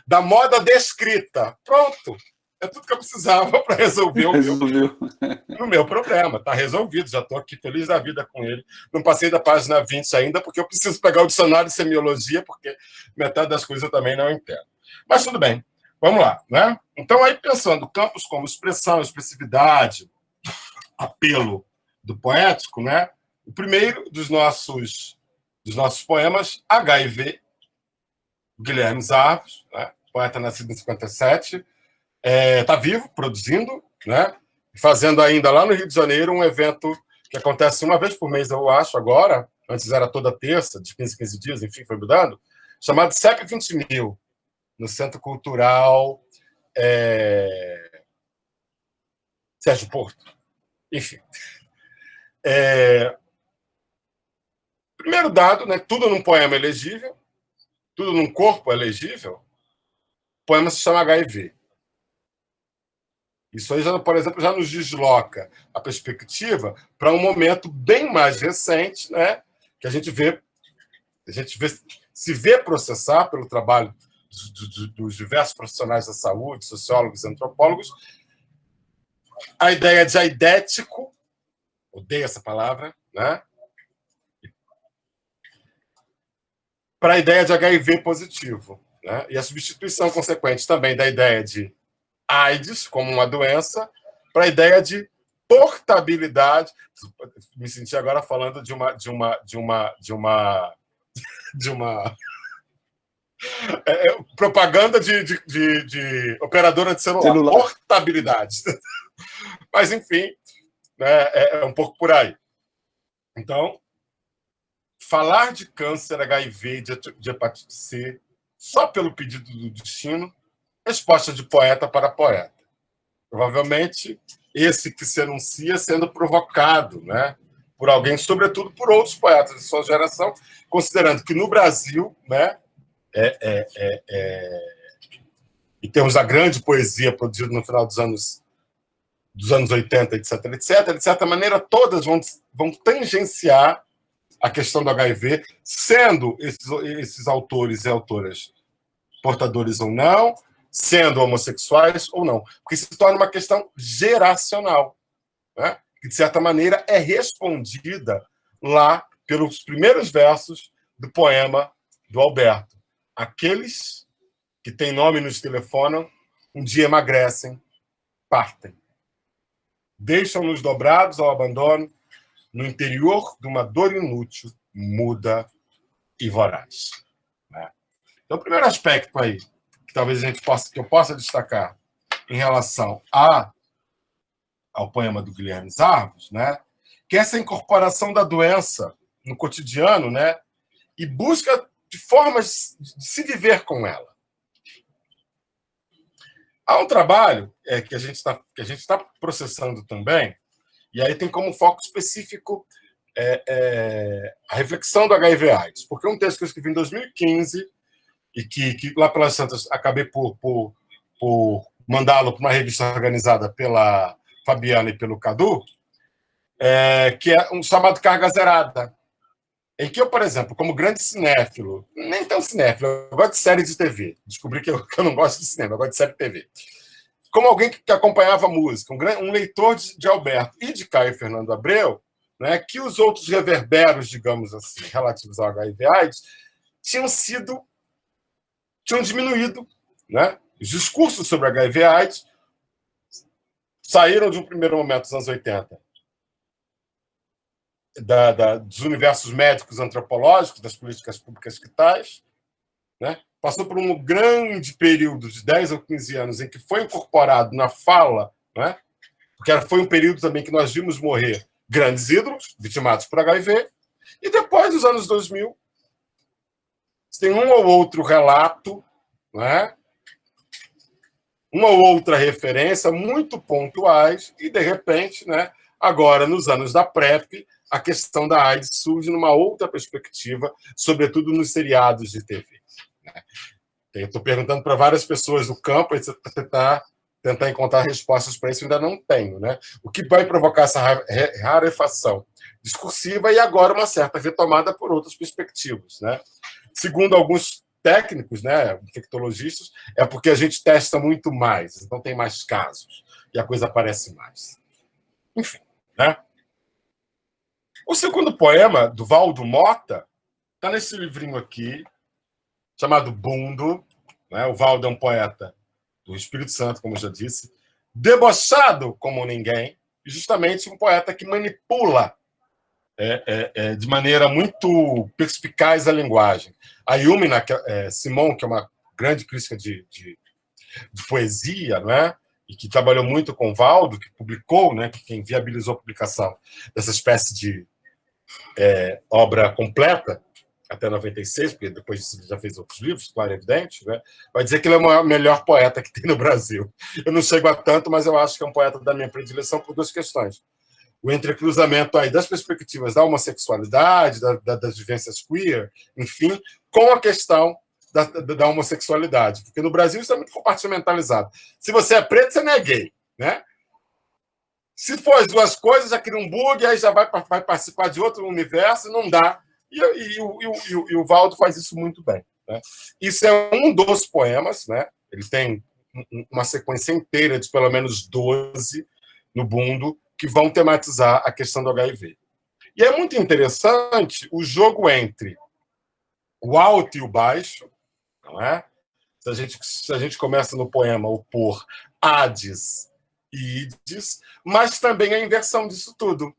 da moda descrita. Pronto. É tudo que eu precisava para resolver o meu problema. Está resolvido, já estou aqui feliz da vida com ele. Não passei da página 20 ainda, porque eu preciso pegar o dicionário de semiologia, porque metade das coisas eu também não entendo. Mas tudo bem, vamos lá. Né? Então, aí pensando campos como expressão, expressividade, apelo do poético, né? O primeiro dos nossos poemas, HIV, Guilherme Zarvos, né? Poeta nascido em 57, está vivo, produzindo, né? Fazendo ainda lá no Rio de Janeiro um evento que acontece uma vez por mês, eu acho, agora, antes era toda terça, de 15 em 15 dias, enfim, foi mudando, chamado CEP 20.000, no Centro Cultural Sérgio Porto. Enfim. Primeiro dado, né, tudo num poema é legível, tudo num corpo é legível, o poema se chama HIV. Isso aí, por exemplo, já nos desloca a perspectiva para um momento bem mais recente, né, que a gente se vê processar pelo trabalho dos diversos profissionais da saúde, sociólogos, antropólogos, a ideia de aidético, odeio essa palavra, né, para a ideia de HIV positivo. Né, e a substituição consequente também da ideia de AIDS como uma doença para a ideia de portabilidade. Me senti agora falando de uma propaganda de operadora de celular. Portabilidade. Mas, enfim, né, é um pouco por aí. Então, falar de câncer, HIV, de hepatite C, só pelo pedido do destino, resposta de poeta para poeta. Provavelmente, esse que se anuncia sendo provocado, né, por alguém, sobretudo por outros poetas de sua geração, considerando que no Brasil, né, em termos da grande poesia produzida no final dos anos 80, etc., de certa maneira, todas vão tangenciar a questão do HIV, sendo esses autores e autoras portadores ou não, sendo homossexuais ou não. Porque se torna uma questão geracional, né? Que, de certa maneira, é respondida lá pelos primeiros versos do poema do Alberto. Aqueles que têm nome e nos telefonam, um dia emagrecem, partem. Deixam-nos dobrados ao abandono, no interior de uma dor inútil, muda e voraz. Né? Então, o primeiro aspecto aí, que talvez eu possa destacar em relação ao poema do Guilherme Zarvos, né, que é essa incorporação da doença no cotidiano, né, e busca de formas de se viver com ela. Há um trabalho que a gente está processando também, e aí tem como foco específico a reflexão do HIV/AIDS, porque é um texto que eu escrevi em 2015 e que lá pelas Santas acabei por mandá-lo para uma revista organizada pela Fabiana e pelo Cadu, que é um chamado Carga Zerada, em que eu, por exemplo, como grande cinéfilo, nem tão cinéfilo, eu gosto de série de TV, descobri que eu não gosto de cinema, eu gosto de série de TV. Como alguém que acompanhava música, um leitor de Alberto e de Caio Fernando Abreu, né, que os outros reverberos, digamos assim, relativos ao HIV/AIDS, tinham diminuído. Né? Os discursos sobre HIV/AIDS saíram de um primeiro momento, dos anos 80, dos universos médicos antropológicos, das políticas públicas que tais, né? Passou por um grande período de 10 ou 15 anos em que foi incorporado na fala, né? Porque foi um período também que nós vimos morrer grandes ídolos, vitimados por HIV, e depois dos anos 2000, tem um ou outro relato, né? Uma ou outra referência, muito pontuais, e, de repente, né, agora, nos anos da PrEP, a questão da AIDS surge numa outra perspectiva, sobretudo nos seriados de TV. Eu estou perguntando para várias pessoas do campo, tentar encontrar respostas para isso, eu ainda não tenho. Né? O que vai provocar essa rarefação discursiva e agora uma certa retomada por outras perspectivas. Né? Segundo alguns técnicos, né, infectologistas, é porque a gente testa muito mais, então tem mais casos, e a coisa aparece mais. Enfim, né? O segundo poema, do Valdo Mota, está nesse livrinho aqui, chamado Bundo. Né? O Valdo é um poeta do Espírito Santo, como eu já disse, debochado como ninguém, e justamente um poeta que manipula de maneira muito perspicaz a linguagem. A Yumina Simon, que é uma grande crítica de poesia, né? E que trabalhou muito com o Valdo, que publicou, né? Quem viabilizou a publicação dessa espécie de obra completa, até 96, porque depois disso ele já fez outros livros, claro, evidente, né? Vai dizer que ele é o melhor poeta que tem no Brasil. Eu não chego a tanto, mas eu acho que é um poeta da minha predileção por duas questões. O entrecruzamento aí das perspectivas da homossexualidade, das vivências queer, enfim, com a questão da homossexualidade. Porque no Brasil isso é muito compartimentalizado. Se você é preto, você não é gay. Né? Se for as duas coisas, já cria um bug, aí já vai participar de outro universo, não dá. E o Valdo faz isso muito bem. Né? Isso é um dos poemas, né? Ele tem uma sequência inteira de pelo menos 12 no Bundo, que vão tematizar a questão do HIV. E é muito interessante o jogo entre o alto e o baixo. Não é? Se a gente começa no poema o por Hades e ides, mas também a inversão disso tudo,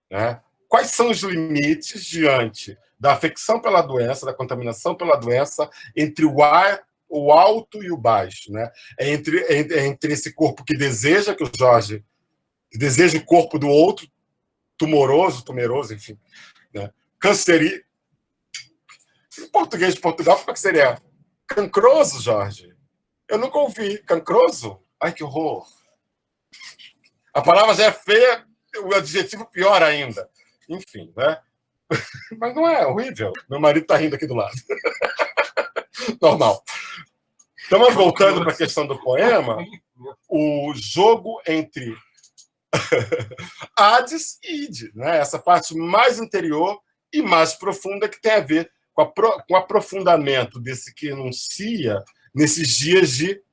né? Quais são os limites diante da afecção pela doença, da contaminação pela doença, entre o alto e o baixo, né? Entre esse corpo que deseja, que o Jorge deseja o corpo do outro, tumeroso, enfim, né? Canceri. Em português de Portugal, como é que seria? Cancroso, Jorge? Eu nunca ouvi. Cancroso? Ai, que horror. A palavra já é feia, o adjetivo pior ainda. Enfim, né? Mas não é horrível. Meu marido está rindo aqui do lado. Normal. Então, mas voltando para a questão do poema, o jogo entre Hades e Ide, né? Essa parte mais interior e mais profunda que tem a ver com o aprofundamento desse que enuncia nesses dias de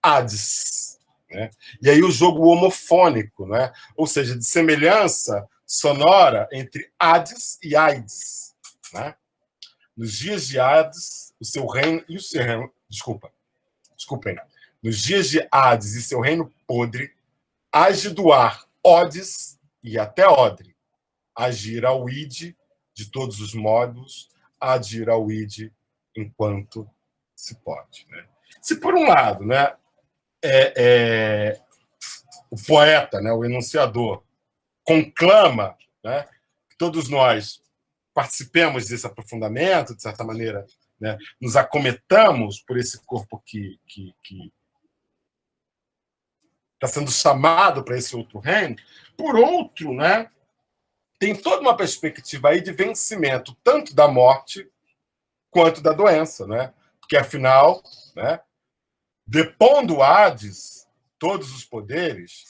Hades, né? E aí o jogo homofônico, né? Ou seja, de semelhança sonora entre Hades e Aides, né? Nos dias de Hades, o seu reino e o seu reino, desculpem. Nos dias de Hades e seu reino podre, hás de doar Odes e até Odre, agir ao ide de todos os modos, agir ao ide enquanto se pode, né? Se por um lado, né, o poeta, né, o enunciador, conclama, né, que todos nós participemos desse aprofundamento, de certa maneira, né, nos acometamos por esse corpo que está sendo chamado para esse outro reino. Por outro, né, tem toda uma perspectiva aí de vencimento, tanto da morte quanto da doença, né? Porque, afinal, né, depondo Hades, todos os poderes,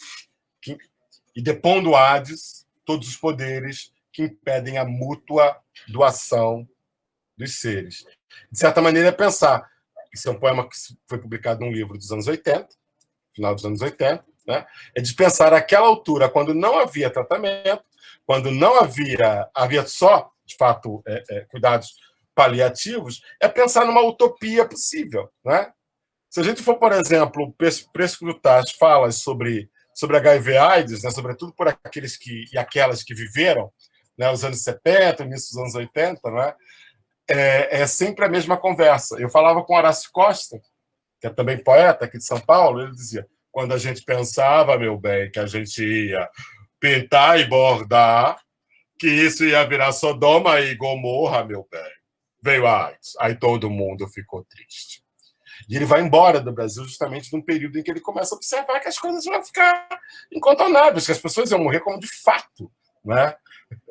e depondo Hades, todos os poderes que impedem a mútua doação dos seres. De certa maneira, é pensar, isso é um poema que foi publicado num livro dos anos 80, final dos anos 80, né? É de pensar aquela altura, quando não havia tratamento, quando não havia só, de fato, cuidados paliativos, é pensar numa utopia possível, né? Se a gente for, por exemplo, prescrutar as falas sobre HIV/AIDS, né, sobretudo por aqueles e aquelas que viveram, né, os anos 70, início dos anos 80, né, é sempre a mesma conversa. Eu falava com Horácio Costa, que é também poeta aqui de São Paulo, ele dizia: quando a gente pensava, meu bem, que a gente ia pintar e bordar, que isso ia virar Sodoma e Gomorra, meu bem, veio a AIDS. Aí todo mundo ficou triste. E ele vai embora do Brasil justamente num período em que ele começa a observar que as coisas vão ficar incontornáveis, que as pessoas iam morrer como de fato, né?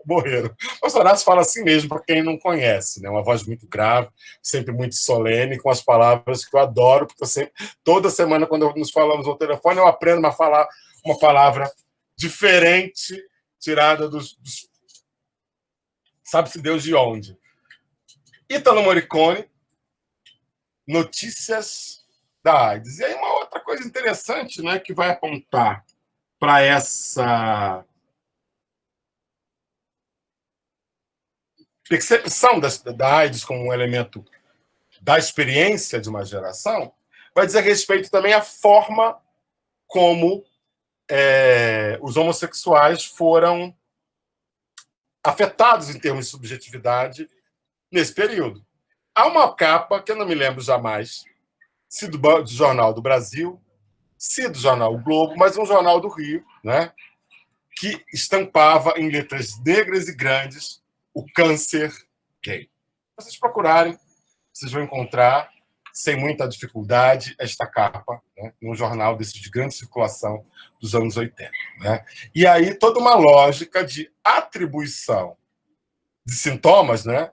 Morreram. O Horácio fala assim mesmo, para quem não conhece, né? Uma voz muito grave, sempre muito solene, com as palavras que eu adoro, porque eu sempre, toda semana, quando nos falamos ao telefone, eu aprendo a falar uma palavra diferente, tirada dos sabe-se Deus de onde. Ítalo Morricone, Notícias da AIDS. E aí uma outra coisa interessante, né, que vai apontar para essa percepção da AIDS como um elemento da experiência de uma geração, vai dizer respeito também à forma como os homossexuais foram afetados em termos de subjetividade nesse período. Há uma capa, que eu não me lembro jamais, se do Jornal do Brasil, se do Jornal o Globo, mas um jornal do Rio, né, que estampava em letras negras e grandes o câncer gay. Se vocês procurarem, vocês vão encontrar, sem muita dificuldade, esta capa, né, num jornal desses de grande circulação dos anos 80. Né? E aí toda uma lógica de atribuição de sintomas, né?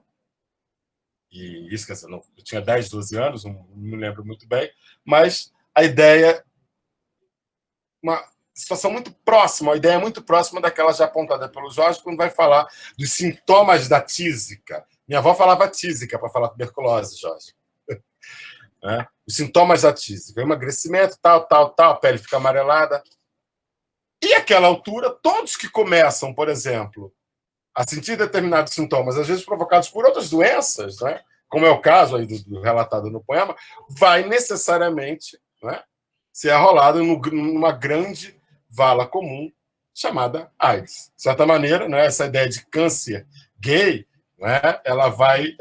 E isso, quer dizer, eu tinha 10, 12 anos, não me lembro muito bem, mas a ideia, uma situação muito próxima, uma ideia muito próxima daquela já apontada pelo Jorge, quando vai falar dos sintomas da tísica. Minha avó falava tísica para falar tuberculose, Jorge. Né? Os sintomas da tísica, emagrecimento, tal, a pele fica amarelada. E àquela altura, todos que começam, por exemplo, a sentir determinados sintomas, às vezes provocados por outras doenças, né? Como é o caso aí do relatado no poema, vai necessariamente, né, ser arrolado numa grande vala comum chamada AIDS. De certa maneira, né, essa ideia de câncer gay, né, ela vai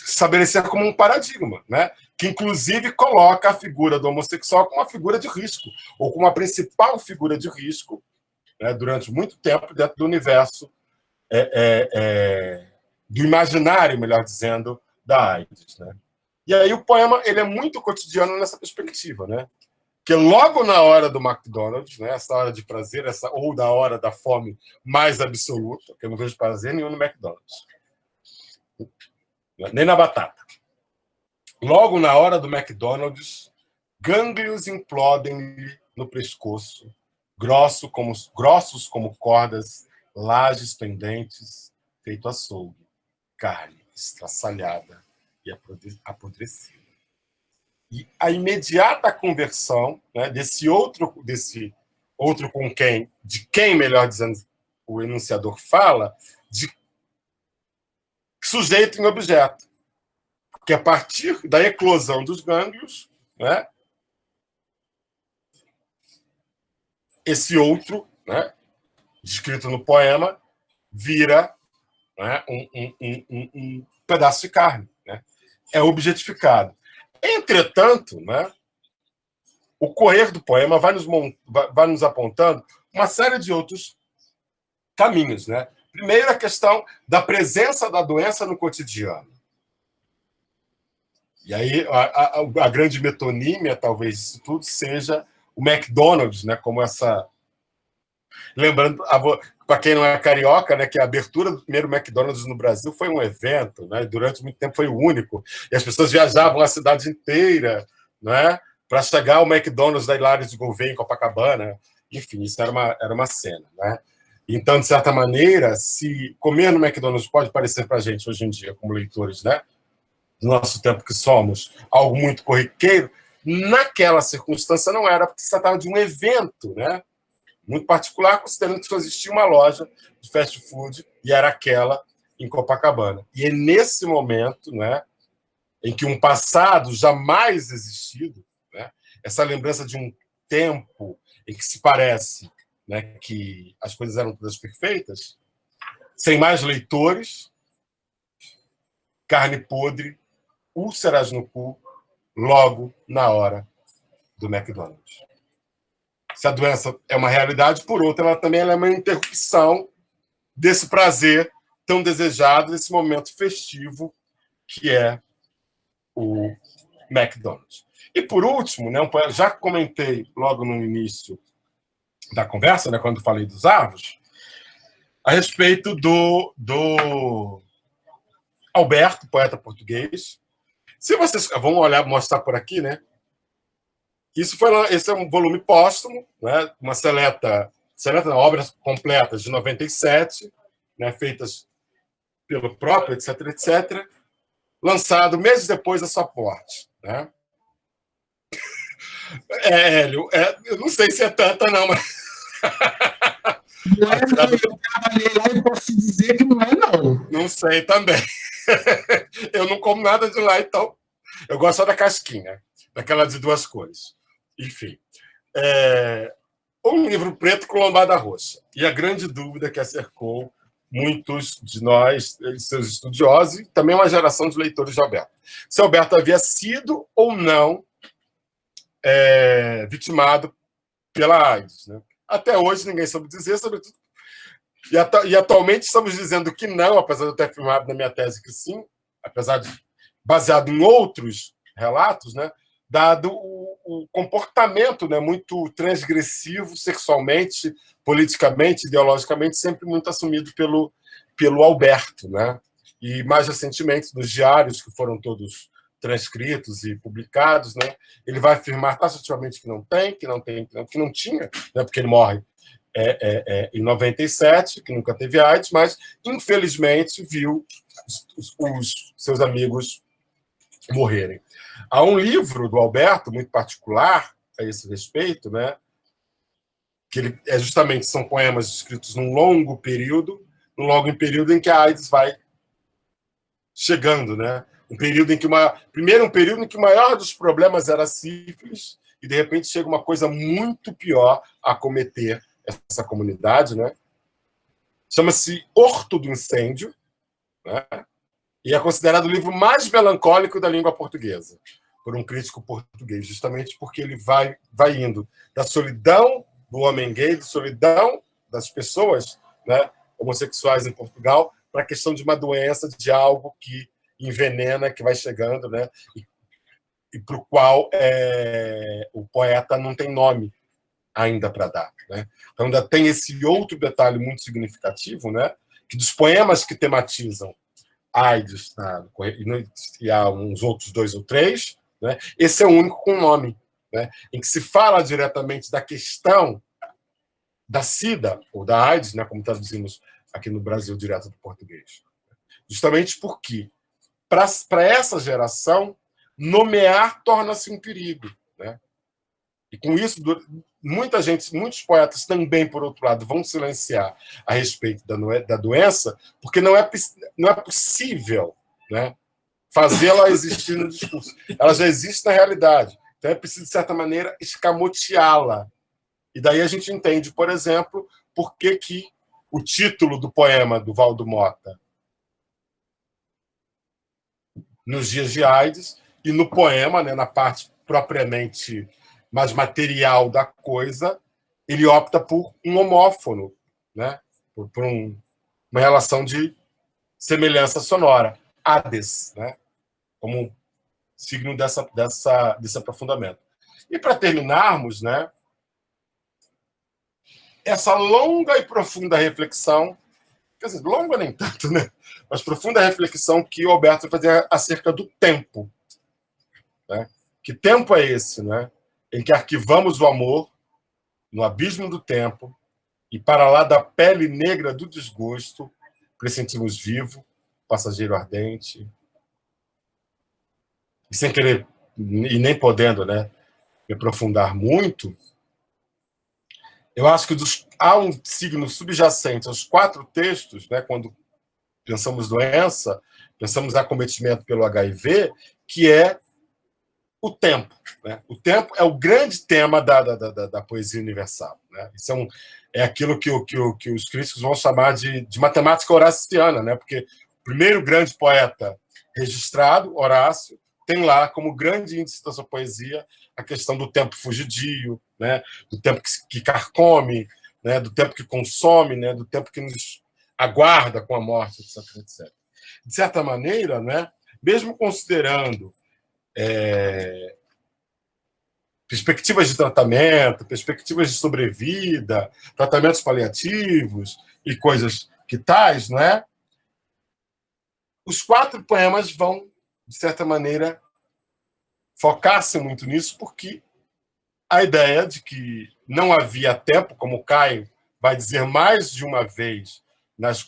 estabelecer como um paradigma, né, que inclusive coloca a figura do homossexual como uma figura de risco, ou como a principal figura de risco, né, durante muito tempo dentro do universo do imaginário, melhor dizendo, da AIDS. Né? E aí o poema ele é muito cotidiano nessa perspectiva, né? Que logo na hora do McDonald's, né, essa hora de prazer, ou da hora da fome mais absoluta, que eu não vejo prazer nenhum no McDonald's, nem na batata. Logo na hora do McDonald's, gânglios implodem-lhe no pescoço, grossos como cordas, lajes pendentes, feito açougue, carne estraçalhada e apodrecida. E a imediata conversão, né, desse outro de quem, melhor dizendo, o enunciador fala, de sujeito em objeto. Porque a partir da eclosão dos gânglios, né, esse outro, né, descrito no poema, vira, né, um pedaço de carne. Né, é objetificado. Entretanto, né, o correr do poema vai nos apontando uma série de outros caminhos. Né? Primeiro, a questão da presença da doença no cotidiano. E aí a grande metonímia, talvez, disso tudo seja o McDonald's, né, como essa... Lembrando, para quem não é carioca, né, que a abertura do primeiro McDonald's no Brasil foi um evento, né, durante muito tempo foi o único, e as pessoas viajavam a cidade inteira, né, para chegar ao McDonald's da Hilários de Gouveia, em Copacabana. Enfim, isso era uma cena. Né? Então, de certa maneira, se comer no McDonald's pode parecer para a gente, hoje em dia, como leitores, né, do nosso tempo que somos, algo muito corriqueiro, naquela circunstância não era, porque se tratava de um evento, né, muito particular, considerando que só existia uma loja de fast food, e era aquela em Copacabana. E é nesse momento, né, em que um passado jamais existido, né, essa lembrança de um tempo em que se parece, né, que as coisas eram todas perfeitas, sem mais leitores, carne podre, úlceras no cu, logo na hora do McDonald's. Se a doença é uma realidade, por outra, ela também é uma interrupção desse prazer tão desejado, desse momento festivo que é o McDonald's. E, por último, né, já comentei logo no início da conversa, né, quando falei dos Arvos, a respeito do Alberto, poeta português. Se vocês vão mostrar por aqui, né? Esse é um volume póstumo, né, uma obras completas de 97, né, feitas pelo próprio, etc., lançado meses depois da sua morte. Né? Hélio, eu não sei se é tanta, não, mas... Não é, não. Eu trabalhei lá e posso te dizer que não é, não. Não sei também. Eu não como nada de lá, então... Eu gosto só da casquinha, daquela de 2 cores. Enfim. Um livro preto com lombada roxa. E a grande dúvida que acercou muitos de nós, seus estudiosos, e também uma geração de leitores de Alberto. Se Alberto havia sido ou não vitimado pela AIDS. Né? Até hoje ninguém soube dizer, sobretudo. E atualmente estamos dizendo que não, apesar de eu ter afirmado na minha tese que sim, apesar de baseado em outros relatos, né? Dado o comportamento, né, muito transgressivo sexualmente, politicamente, ideologicamente, sempre muito assumido pelo Alberto. Né? E, mais recentemente, nos diários, que foram todos transcritos e publicados, né, ele vai afirmar taxativamente que não tinha, né, porque ele morre em 97, que nunca teve AIDS, mas, infelizmente, viu os seus amigos morrerem. Há um livro do Alberto, muito particular a esse respeito, né? Que justamente são poemas escritos num longo período em que a AIDS vai chegando, né? Primeiro, um período em que o maior dos problemas era a sífilis, e de repente chega uma coisa muito pior a acometer essa comunidade, né? Chama-se Horto do Incêndio, né? E é considerado o livro mais melancólico da língua portuguesa, por um crítico português, justamente porque ele vai indo da solidão do homem gay, da solidão das pessoas, né, homossexuais em Portugal, para a questão de uma doença, de algo que envenena, que vai chegando, né, e para o qual o poeta não tem nome ainda para dar, né? Então ainda tem esse outro detalhe muito significativo, né, que dos poemas que tematizam AIDS, e há uns outros 2 ou 3, né, esse é o único com nome, né, em que se fala diretamente da questão da SIDA, ou da AIDS, né, como traduzimos aqui no Brasil direto do português. Justamente porque, para essa geração, nomear torna-se um perigo, né? E com isso, muitos poetas também, por outro lado, vão silenciar a respeito da doença, porque não é possível, né, fazê-la existir no discurso. Ela já existe na realidade. Então é preciso, de certa maneira, escamoteá-la. E daí a gente entende, por exemplo, por que o título do poema do Valdo Mota, Nos Dias de AIDS, e no poema, né, na parte propriamente mais material da coisa, ele opta por um homófono, né, por uma relação de semelhança sonora, Hades, né, como signo desse aprofundamento. E para terminarmos, né, essa longa e profunda reflexão, quer dizer, longa nem tanto, né, mas profunda reflexão que o Alberto vai fazer acerca do tempo, né? Que tempo é esse, né, em que arquivamos o amor no abismo do tempo e para lá da pele negra do desgosto pressentimos vivo, passageiro ardente, e sem querer e nem podendo, né, me aprofundar muito, eu acho que há um signo subjacente aos 4 textos, né, quando pensamos doença, pensamos acometimento pelo HIV, que é o tempo, né? O tempo é o grande tema da poesia universal, né? Isso é aquilo que os críticos vão chamar de matemática horaciana, né? Porque o primeiro grande poeta registrado, Horácio, tem lá como grande índice da sua poesia a questão do tempo fugidio, né? Do tempo que carcome, né? Do tempo que consome, né? Do tempo que nos aguarda com a morte, etc, etc. De certa maneira, né? Mesmo considerando perspectivas de tratamento, perspectivas de sobrevida, tratamentos paliativos e coisas que tais, não é? Os 4 poemas vão, de certa maneira, focar-se muito nisso, porque a ideia de que não havia tempo, como o Caio vai dizer mais de uma vez nas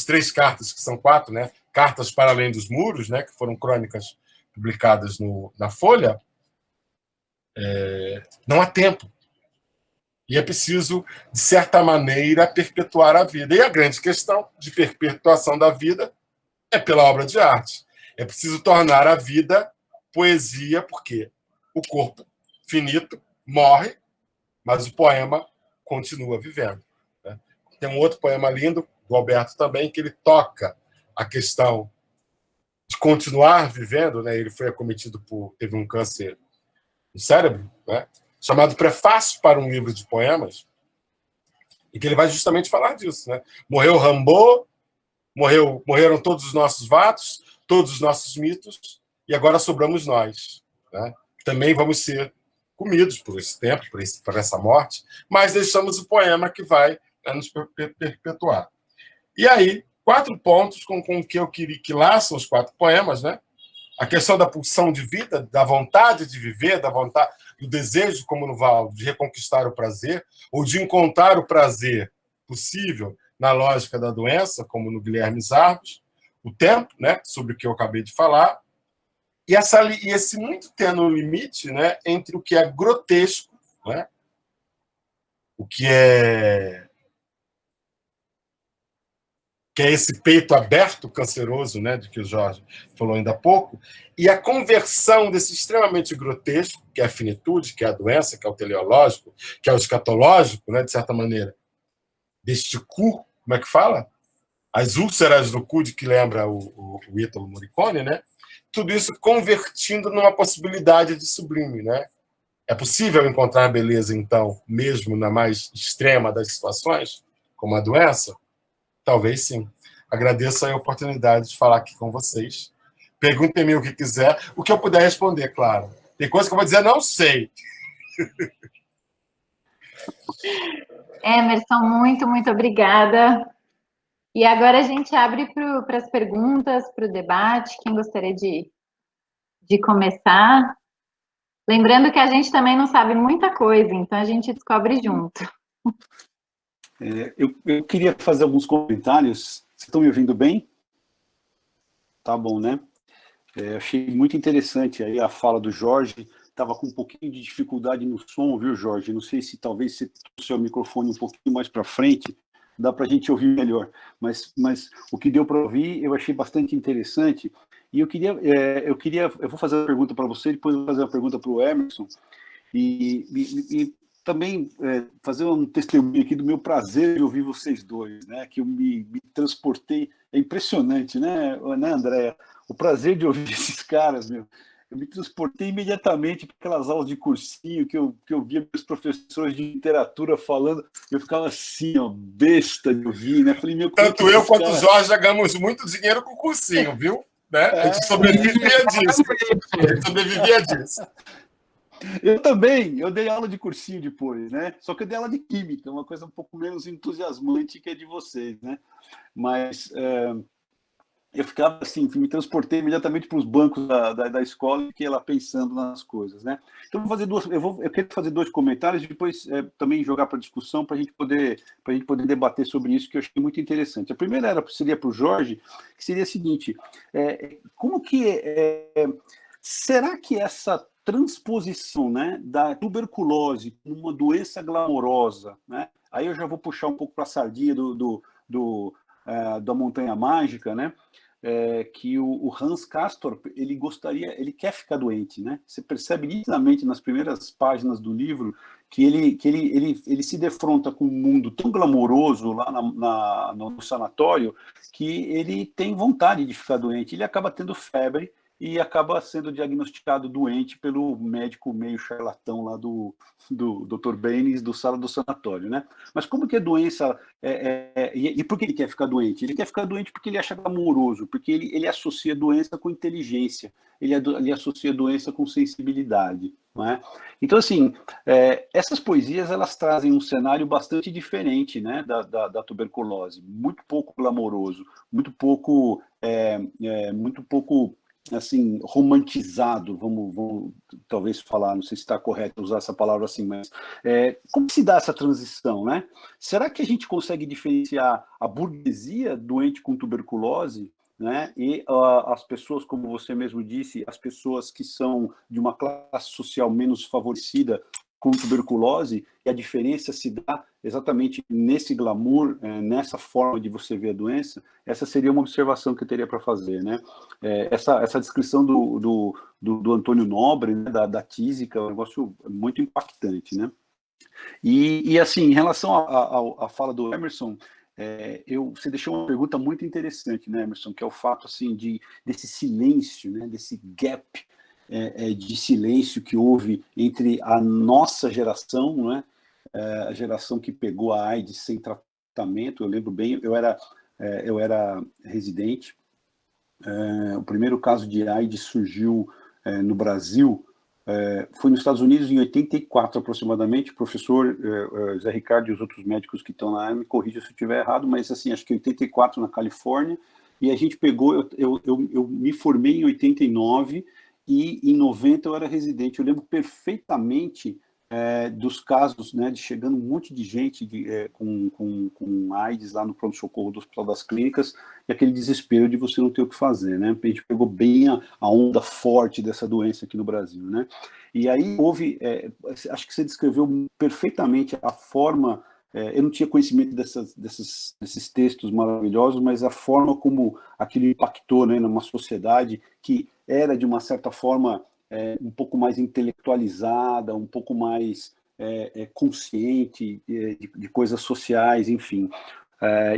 3 cartas, que são 4, né? Cartas para além dos muros, né? Que foram crônicas publicadas na Folha, não há tempo. E é preciso, de certa maneira, perpetuar a vida. E a grande questão de perpetuação da vida é pela obra de arte. É preciso tornar a vida poesia, porque o corpo finito morre, mas o poema continua vivendo, né? Tem um outro poema lindo, do Alberto também, que ele toca a questão de continuar vivendo, né? Ele foi acometido teve um câncer no cérebro, né? Chamado Prefácio para um Livro de Poemas, e que ele vai justamente falar disso, né? Morreu Rimbaud, morreram todos os nossos vatos, todos os nossos mitos, e agora sobramos nós, né? Também vamos ser comidos por esse tempo, por essa morte, mas deixamos o poema que vai, né, nos perpetuar. E aí, 4 pontos com que eu queria que laçam os 4 poemas, né? A questão da pulsão de vida, da vontade de viver, da vontade, do desejo, como no Valdo, de reconquistar o prazer, ou de encontrar o prazer possível na lógica da doença, como no Guilherme Zarros, o tempo, né, sobre o que eu acabei de falar, e esse muito tênue limite, né, entre o que é grotesco, né, o que é que é esse peito aberto canceroso, né, de que o Jorge falou ainda há pouco, e a conversão desse extremamente grotesco, que é a finitude, que é a doença, que é o teleológico, que é o escatológico, né, de certa maneira, deste cu, como é que fala? As úlceras do cu, de que lembra o Ítalo Morricone, né? Tudo isso convertindo numa possibilidade de sublime, né? É possível encontrar beleza, então, mesmo na mais extrema das situações, como a doença? Talvez sim. Agradeço a oportunidade de falar aqui com vocês. Perguntem-me o que quiser, o que eu puder responder, claro. Tem coisa que eu vou dizer, não sei. Emerson, muito, muito obrigada. E agora a gente abre para as perguntas, para o debate. Quem gostaria de começar? Lembrando que a gente também não sabe muita coisa, então a gente descobre junto. Eu queria fazer alguns comentários. Vocês estão me ouvindo bem? Tá bom, né? Achei muito interessante aí a fala do Jorge. Estava com um pouquinho de dificuldade no som, viu, Jorge? Não sei se talvez você trouxe o seu microfone um pouquinho mais para frente, dá para a gente ouvir melhor. Mas o que deu para ouvir eu achei bastante interessante. E eu vou fazer uma pergunta para você, depois eu vou fazer uma pergunta para o Emerson. E também fazer um testemunho aqui do meu prazer de ouvir vocês dois, né? Que eu me transportei. É impressionante, né, Andréa? O prazer de ouvir esses caras, meu. Eu me transportei imediatamente para aquelas aulas de cursinho que eu via meus professores de literatura falando. Eu ficava assim, ó, besta de ouvir, né? Falei, meu, tanto eu quanto o Jorge já ganhamos muito dinheiro com o cursinho, viu? Né? A gente sobrevivia disso. A gente sobrevivia disso. Eu também, eu dei aula de cursinho depois, né? Só que eu dei aula de química, uma coisa um pouco menos entusiasmante que a de vocês, né? Mas eu ficava assim, me transportei imediatamente para os bancos da escola e fiquei lá pensando nas coisas, né? Então eu quero fazer dois comentários e depois também jogar para discussão para a gente poder debater sobre isso, que eu achei muito interessante. A primeira seria para o Jorge, que seria a seguinte: como que será que essa transposição, né, da tuberculose como uma doença glamourosa, né? Aí eu já vou puxar um pouco para a sardinha da Montanha Mágica, né? Que o Hans Castorp, ele quer ficar doente, né? Você percebe nitidamente nas primeiras páginas do livro que ele se defronta com um mundo tão glamouroso lá no sanatório que ele tem vontade de ficar doente. Ele acaba tendo febre e acaba sendo diagnosticado doente pelo médico meio charlatão lá do Dr. Baines, do sala do sanatório, né? Mas como que a doença... e por que ele quer ficar doente? Ele quer ficar doente porque ele acha glamouroso, porque ele associa doença com inteligência, ele associa doença com sensibilidade, não é? Então, assim, essas poesias, elas trazem um cenário bastante diferente, né, da tuberculose, muito pouco glamouroso, muito pouco assim, romantizado, vamos talvez falar, não sei se está correto usar essa palavra assim, mas como se dá essa transição, né? Será que a gente consegue diferenciar a burguesia doente com tuberculose, né? E as pessoas, como você mesmo disse, as pessoas que são de uma classe social menos favorecida com tuberculose, e a diferença se dá exatamente nesse glamour, nessa forma de você ver a doença? Essa seria uma observação que eu teria para fazer, né? Essa descrição do Antônio Nobre, né, da tísica, é um negócio muito impactante, né? E assim, em relação à fala do Emerson, você deixou uma pergunta muito interessante, né, Emerson, que é o fato assim desse silêncio, né, desse gap de silêncio que houve entre a nossa geração, não é? A geração que pegou a AIDS sem tratamento. Eu lembro bem, eu era residente. O primeiro caso de AIDS surgiu no Brasil, foi nos Estados Unidos em 84 aproximadamente. O professor Zé Ricardo e os outros médicos que estão lá me corrijam se eu estiver errado, mas assim, acho que 84 na Califórnia, e a gente pegou, eu me formei em 89 e em 90 eu era residente. Eu lembro perfeitamente dos casos, né, de chegando um monte de gente com AIDS lá no pronto-socorro do Hospital das Clínicas, e aquele desespero de você não ter o que fazer, né? A gente pegou bem a onda forte dessa doença aqui no Brasil, né? E aí houve, acho que você descreveu perfeitamente a forma eu não tinha conhecimento desses textos maravilhosos, mas a forma como aquilo impactou, né, numa sociedade que era, de uma certa forma, um pouco mais intelectualizada, um pouco mais consciente de coisas sociais, enfim.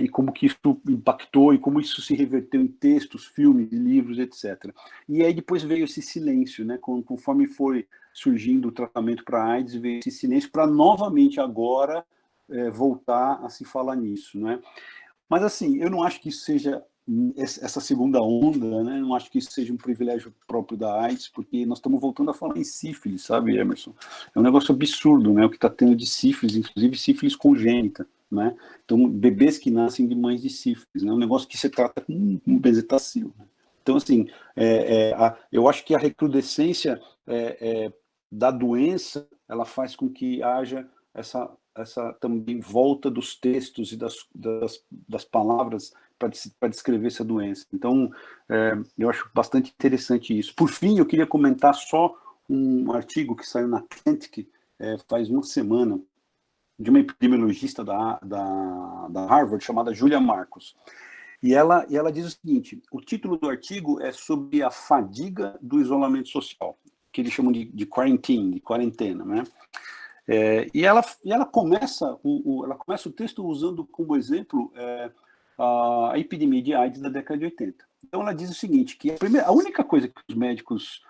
E como que isso impactou e como isso se reverteu em textos, filmes, livros, etc. E aí depois veio esse silêncio, né? Conforme foi surgindo o tratamento para a AIDS, veio esse silêncio para novamente agora voltar a se falar nisso, né? Mas assim, eu não acho que isso seja essa segunda onda, né? Não acho que isso seja um privilégio próprio da AIDS, porque nós estamos voltando a falar em sífilis, sabe, Emerson? É um negócio absurdo, né? O que está tendo de sífilis, inclusive sífilis congênita, né? Então, bebês que nascem de mães de sífilis, né? Um negócio que se trata com bezetacil, né? Então, assim, eu acho que a recrudescência da doença, ela faz com que haja essa também volta dos textos e das palavras para descrever essa doença. Então, eu acho bastante interessante isso. Por fim, eu queria comentar só um artigo que saiu na Atlantic faz uma semana, de uma epidemiologista da Harvard, chamada Julia Marcus. E ela diz o seguinte: o título do artigo é sobre a fadiga do isolamento social, que eles chamam de quarantine, de quarentena, né? E ela começa o texto usando como exemplo a epidemia de AIDS da década de 80. Então ela diz o seguinte, que a única coisa que os médicos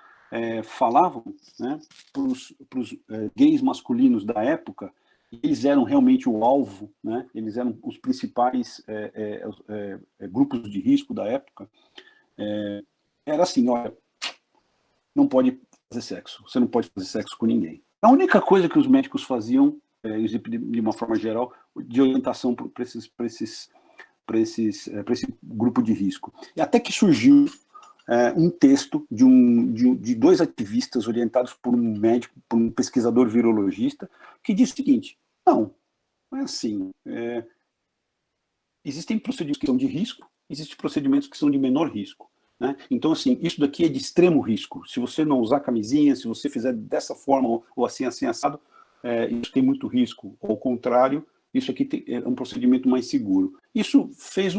falavam, né, para os gays masculinos da época, eles eram realmente o alvo, né, eles eram os principais grupos de risco da época, era assim: olha, não pode fazer sexo, você não pode fazer sexo com ninguém. A única coisa que os médicos faziam, de uma forma geral, de orientação para esse grupo de risco. E até que surgiu um texto de dois ativistas orientados por um médico, por um pesquisador virologista, que diz o seguinte: não é assim. Existem procedimentos que são de risco, existem procedimentos que são de menor risco. Né? Então, assim, isso daqui é de extremo risco. Se você não usar camisinha, se você fizer dessa forma ou assim, assado, isso tem muito risco. Ao contrário, isso aqui é um procedimento mais seguro. Isso fez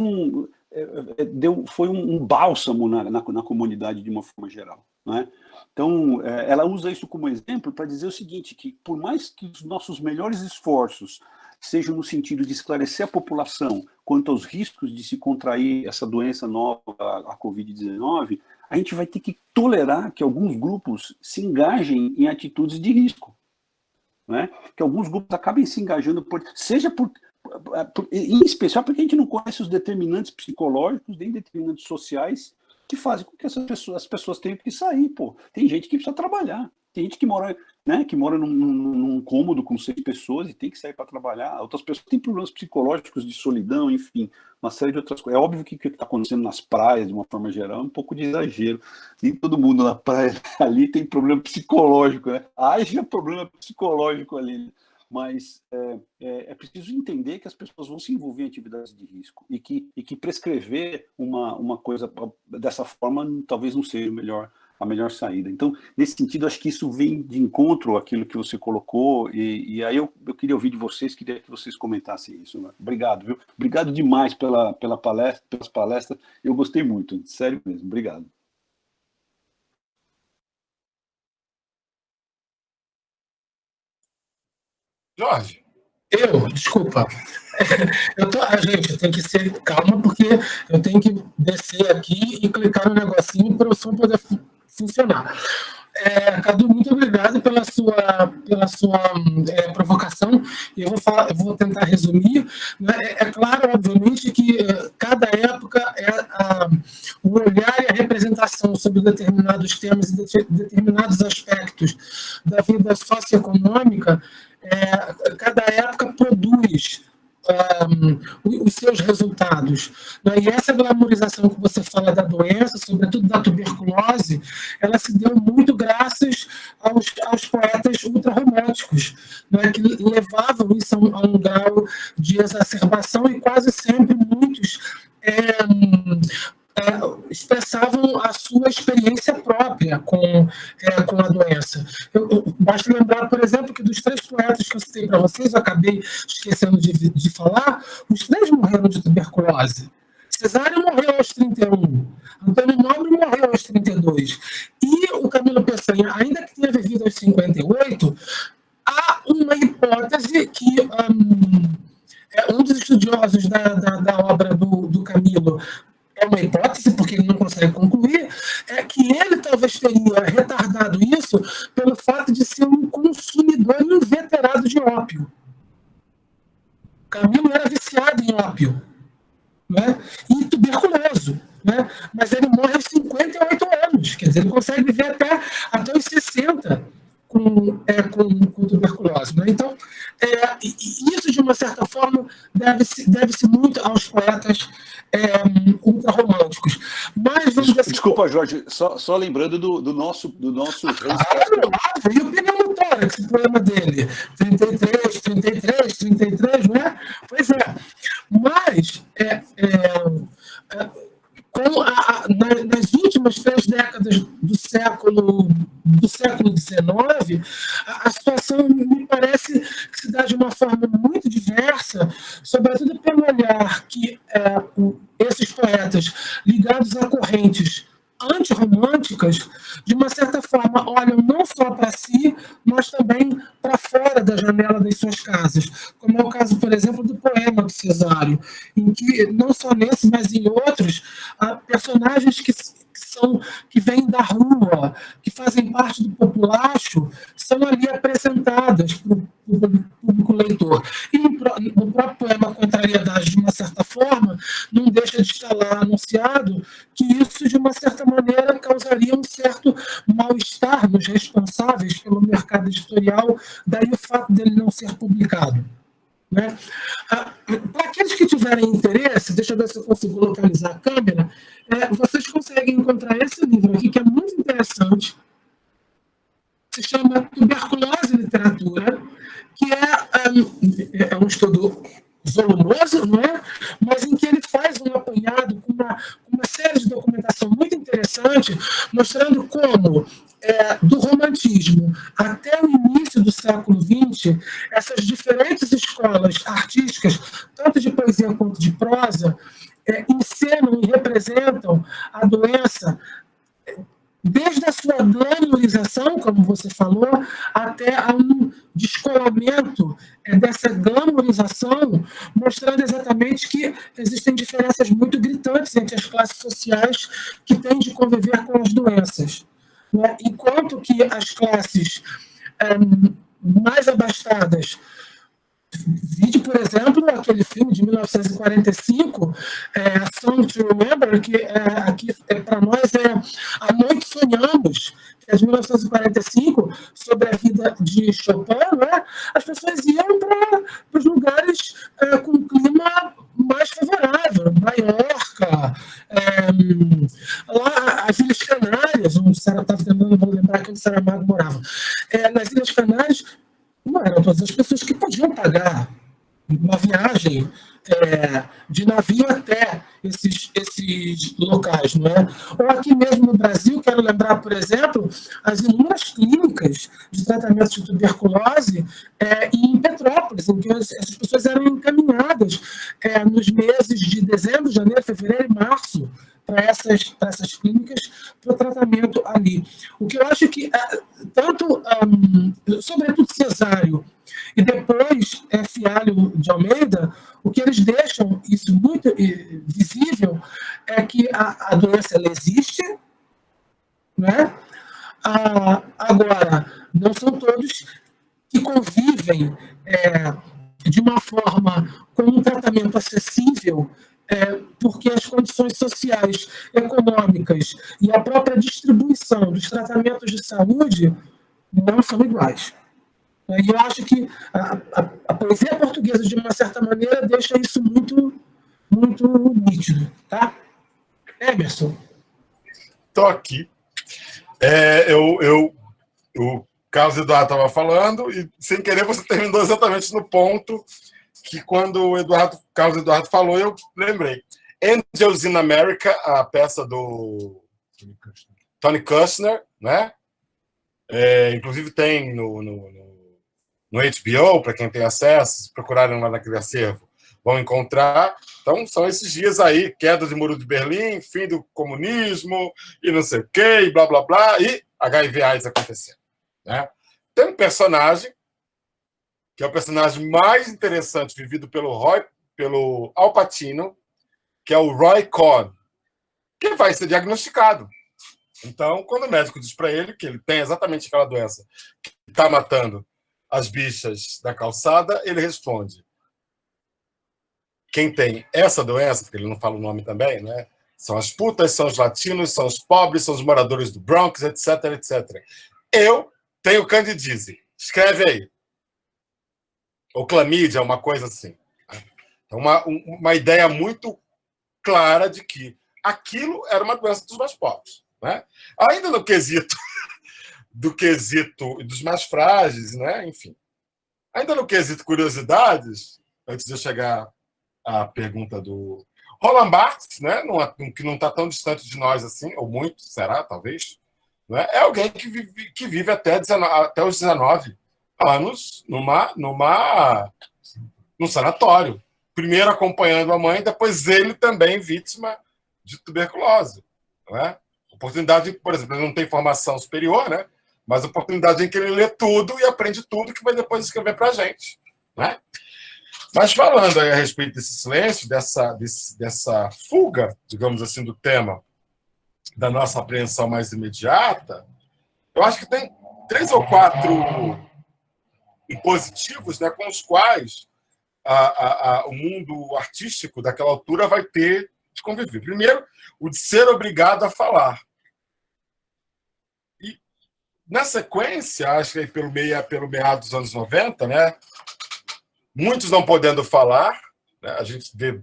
foi um bálsamo na comunidade de uma forma geral. Né? Então, ela usa isso como exemplo para dizer o seguinte, que por mais que os nossos melhores esforços sejam no sentido de esclarecer a população quanto aos riscos de se contrair essa doença nova, a Covid-19, a gente vai ter que tolerar que alguns grupos se engajem em atitudes de risco. Né? Que alguns grupos acabem se engajando, em especial porque a gente não conhece os determinantes psicológicos, nem determinantes sociais que fazem com que as pessoas tenham que sair. Pô. Tem gente que precisa trabalhar, tem gente que mora num cômodo com 6 pessoas e tem que sair para trabalhar. Outras pessoas têm problemas psicológicos de solidão, enfim, uma série de outras coisas. É óbvio que o que está acontecendo nas praias, de uma forma geral, é um pouco de exagero. Nem todo mundo na praia ali tem problema psicológico, né? Haja problema psicológico ali. Mas é preciso entender que as pessoas vão se envolver em atividades de risco e que prescrever uma coisa dessa forma talvez não seja a melhor saída. Então, nesse sentido, acho que isso vem de encontro àquilo que você colocou, e aí eu queria ouvir de vocês, queria que vocês comentassem isso. Né? Obrigado, viu? Obrigado demais pelas palestras, eu gostei muito, sério mesmo, obrigado. Jorge. Desculpa. Gente, tem que ser calma, porque eu tenho que descer aqui e clicar no negocinho para o som poder funcionar. Cadu, muito obrigado pela sua provocação. Eu vou tentar resumir. É claro, obviamente, que cada época o olhar e a representação sobre determinados temas e determinados aspectos da vida socioeconômica, cada época produz os seus resultados. E essa glamorização que você fala da doença, sobretudo da tuberculose, ela se deu muito graças aos poetas ultrarromânticos, que levavam isso a um grau de exacerbação, e quase sempre muitos expressavam a sua experiência própria com a doença. Basta lembrar, por exemplo, que dos 3 poetas que eu citei para vocês, eu acabei esquecendo de falar, os 3 morreram de tuberculose. Cesário morreu aos 31, Antônio Nobre morreu aos 32, e o Camilo Peçanha, ainda que tenha vivido aos 58, há uma hipótese que um dos estudiosos da obra do Camilo, é uma hipótese, porque ele não consegue concluir, é que ele talvez teria retardado isso pelo fato de ser um consumidor inveterado de ópio. Camilo era viciado em ópio, né? E tuberculoso, né? Mas ele morre aos 58 anos, quer dizer, ele consegue viver até os 60 com tuberculose. Né? Então, isso, de uma certa forma, deve-se muito aos poetas ultrarromânticos. Mas, desculpa, Jorge, só lembrando do nosso e o pneu tórax, esse poema dele, 33, né? Pois é. Mas, nas últimas 3 décadas do século XIX, a situação me parece que se dá de uma forma muito diversa, sobretudo pelo olhar que esses poetas ligados a correntes antirromânticas, de uma certa forma, olham não só para si, mas também para fora da janela das suas casas, como é o caso, por exemplo, do poema do Cesário, em que, não só nesse, mas em outros, há personagens que vêm da rua, que fazem parte do populacho, são ali apresentadas para o público leitor. E no próprio poema Contrariedade, de uma certa forma, não deixa de estar lá anunciado que isso, de uma certa maneira, causaria um certo mal-estar nos responsáveis pelo mercado editorial, daí o fato dele não ser publicado. Né? Para aqueles que tiverem interesse, deixa eu ver se eu consigo localizar a câmera, vocês conseguem encontrar esse livro aqui, que é muito interessante, se chama Tuberculose e Literatura, que é um estudo volumoso, não é? Mas em que ele faz um apanhado com uma série de documentação muito interessante, mostrando como, do romantismo até o início do século XX, essas diferentes escolas artísticas, tanto de poesia quanto de prosa, encenam e representam a doença desde a sua glamorização, como você falou, até a um descolamento dessa glamorização, mostrando exatamente que existem diferenças muito gritantes entre as classes sociais que têm de conviver com as doenças. Né? Enquanto que as classes mais abastadas, vide, por exemplo, aquele filme de 1945, Song to Remember, que aqui para nós é A Noite Sonhamos, que é de 1945, sobre a vida de Chopin, né? As pessoas iam para os lugares com um clima mais favorável, Maiorca, lá as Ilhas Canárias, onde estava tentando lembrar que onde Saramago morava. Nas Ilhas Canárias, não eram todas as pessoas que podiam pagar uma viagem de navio até esses locais, não é? Ou aqui mesmo no Brasil, quero lembrar, por exemplo, as inúmeras clínicas de tratamento de tuberculose em Petrópolis, em que essas pessoas eram encaminhadas nos meses de dezembro, janeiro, fevereiro e março, para essas clínicas, para o tratamento ali. O que eu acho que, sobretudo Cesário, e depois Fialho de Almeida, o que eles deixam isso muito visível é que a doença ela existe, né? Agora, não são todos que convivem de uma forma com um tratamento acessível, porque as condições sociais, econômicas e a própria distribuição dos tratamentos de saúde não são iguais. E eu acho que a poesia portuguesa, de uma certa maneira, deixa isso muito, muito nítido. Tá? Emerson. Estou aqui. O Carlos Eduardo estava falando e, sem querer, você terminou exatamente no ponto que, quando o Carlos Eduardo falou, eu lembrei. Angels in America, a peça do Tony Kushner, né? Inclusive tem no HBO, para quem tem acesso, se procurarem lá naquele acervo, vão encontrar. Então, são esses dias aí, queda do Muro de Berlim, fim do comunismo, e não sei o quê, e blá, blá, blá, e HIV/AIDS acontecendo. Né? Tem um personagem, que é o personagem mais interessante, vivido pelo Al Pacino, que é o Roy Cohn, que vai ser diagnosticado. Então, quando o médico diz para ele que ele tem exatamente aquela doença que está matando as bichas da calçada, ele responde: quem tem essa doença, porque ele não fala o nome também, né? São as putas, são os latinos, são os pobres, são os moradores do Bronx, etc, etc. Eu tenho candidíase. Escreve aí. Ou clamídia, uma coisa assim. Então, uma ideia muito clara de que aquilo era uma doença dos mais pobres. Né? Ainda no quesito dos mais frágeis, né? Enfim. Ainda no quesito curiosidades, antes de eu chegar à pergunta do Roland Barthes, né? Que não está tão distante de nós assim, ou muito, será, talvez, né? É alguém que vive até os 19 anos num sanatório. Primeiro acompanhando a mãe, depois ele também vítima de tuberculose. Não é? Oportunidade, por exemplo, ele não tem formação superior, né? Mas oportunidade em que ele lê tudo e aprende tudo que vai depois escrever para a gente. Né? Mas falando aí a respeito desse silêncio, dessa fuga, digamos assim, do tema da nossa apreensão mais imediata, eu acho que tem 3 ou 4 impositivos, né, com os quais o mundo artístico daquela altura vai ter de conviver. Primeiro, o de ser obrigado a falar. E, na sequência, acho que pelo meado dos anos 90, né, muitos não podendo falar, né, a gente vê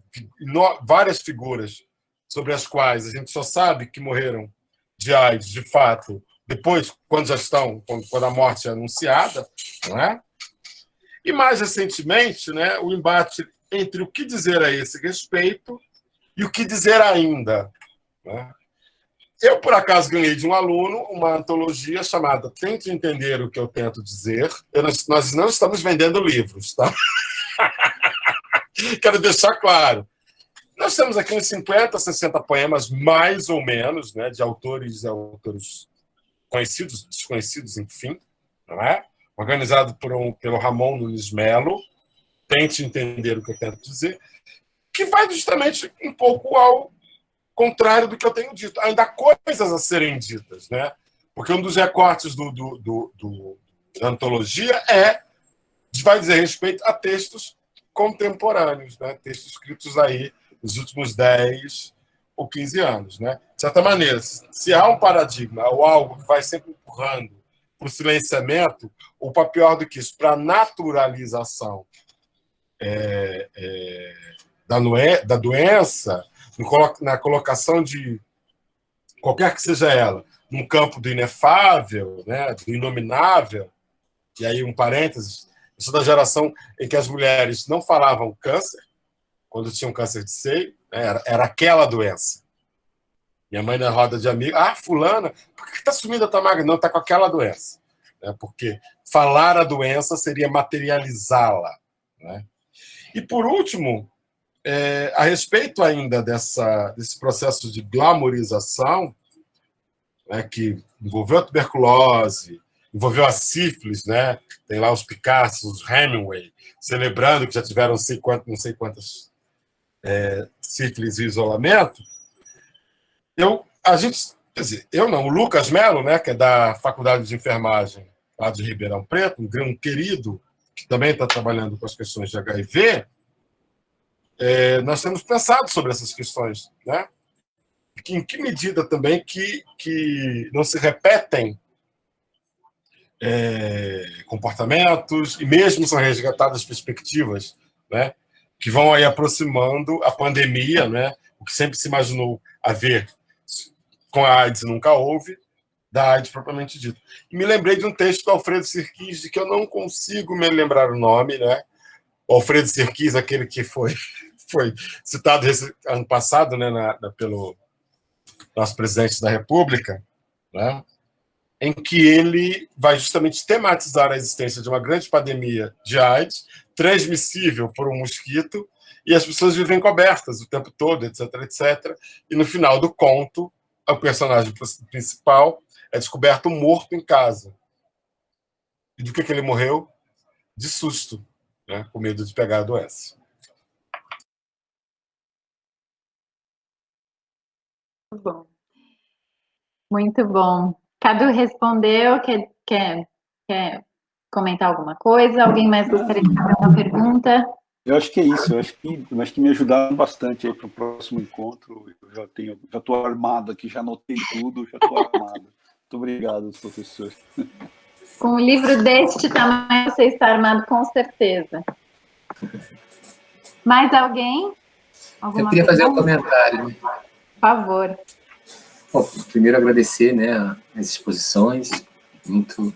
várias figuras sobre as quais a gente só sabe que morreram de AIDS, de fato, depois, quando a morte é anunciada, não é? E, mais recentemente, né, o embate entre o que dizer a esse respeito e o que dizer ainda. Né? Eu, por acaso, ganhei de um aluno uma antologia chamada Tente Entender o que eu tento dizer. Nós não estamos vendendo livros, tá? Quero deixar claro. Nós temos aqui uns 50, 60 poemas, mais ou menos, né, de autores conhecidos, desconhecidos, enfim, não é? Organizado pelo Ramon Nunes Melo, Tente Entender o que eu tento dizer, que vai justamente um pouco ao contrário do que eu tenho dito. Ainda há coisas a serem ditas, né? Porque um dos recortes da antologia vai dizer respeito a textos contemporâneos, né? Textos escritos aí nos últimos 10 ou 15 anos. Né? De certa maneira, se há um paradigma ou algo que vai sempre empurrando para o silenciamento, ou para pior do que isso, para a naturalização da doença, na colocação de qualquer que seja ela, num campo do inefável, né, do inominável, e aí um parênteses, eu sou da geração em que as mulheres não falavam câncer, quando tinham câncer de seio, né, era aquela doença. Minha mãe na roda de amigos, fulana, por que está sumida, está magra? Não, está com aquela doença. Né, porque falar a doença seria materializá-la. Né? E, por último, a respeito ainda desse processo de glamorização, né, que envolveu a tuberculose, envolveu a sífilis, né? Tem lá os Picasso, os Hemingway, celebrando que já tiveram não sei quantas sífilis e isolamento. O Lucas Melo, né, que é da Faculdade de Enfermagem lá de Ribeirão Preto, um querido que também está trabalhando com as questões de HIV, nós temos pensado sobre essas questões, né? Em que medida também que não se repetem comportamentos e mesmo são resgatadas perspectivas, né, que vão aí aproximando a pandemia, né, o que sempre se imaginou haver com a AIDS nunca houve, da AIDS propriamente dito. E me lembrei de um texto do Alfredo Sirquis, de que eu não consigo me lembrar o nome, né? O Alfredo Sirquis, aquele que foi foi citado ano passado, né, pelo nosso presidente da República, né, em que ele vai justamente tematizar a existência de uma grande pandemia de AIDS, transmissível por um mosquito, e as pessoas vivem cobertas o tempo todo, etc, etc. E no final do conto, o personagem principal é descoberto morto em casa. E do que ele morreu? De susto, né? Com medo de pegar a doença. Muito bom. Muito bom. Cadu respondeu. Quer comentar alguma coisa? Alguém mais gostaria de fazer uma pergunta? Eu acho que é isso. Eu acho que me ajudaram bastante aí para o próximo encontro. Eu já estou armado aqui, já anotei tudo, já estou armado. Muito obrigado, professor. Com um livro deste tamanho, você está armado com certeza. Mais alguém? Eu queria fazer um comentário. Né? Por favor. Bom, primeiro agradecer, né, as exposições, muito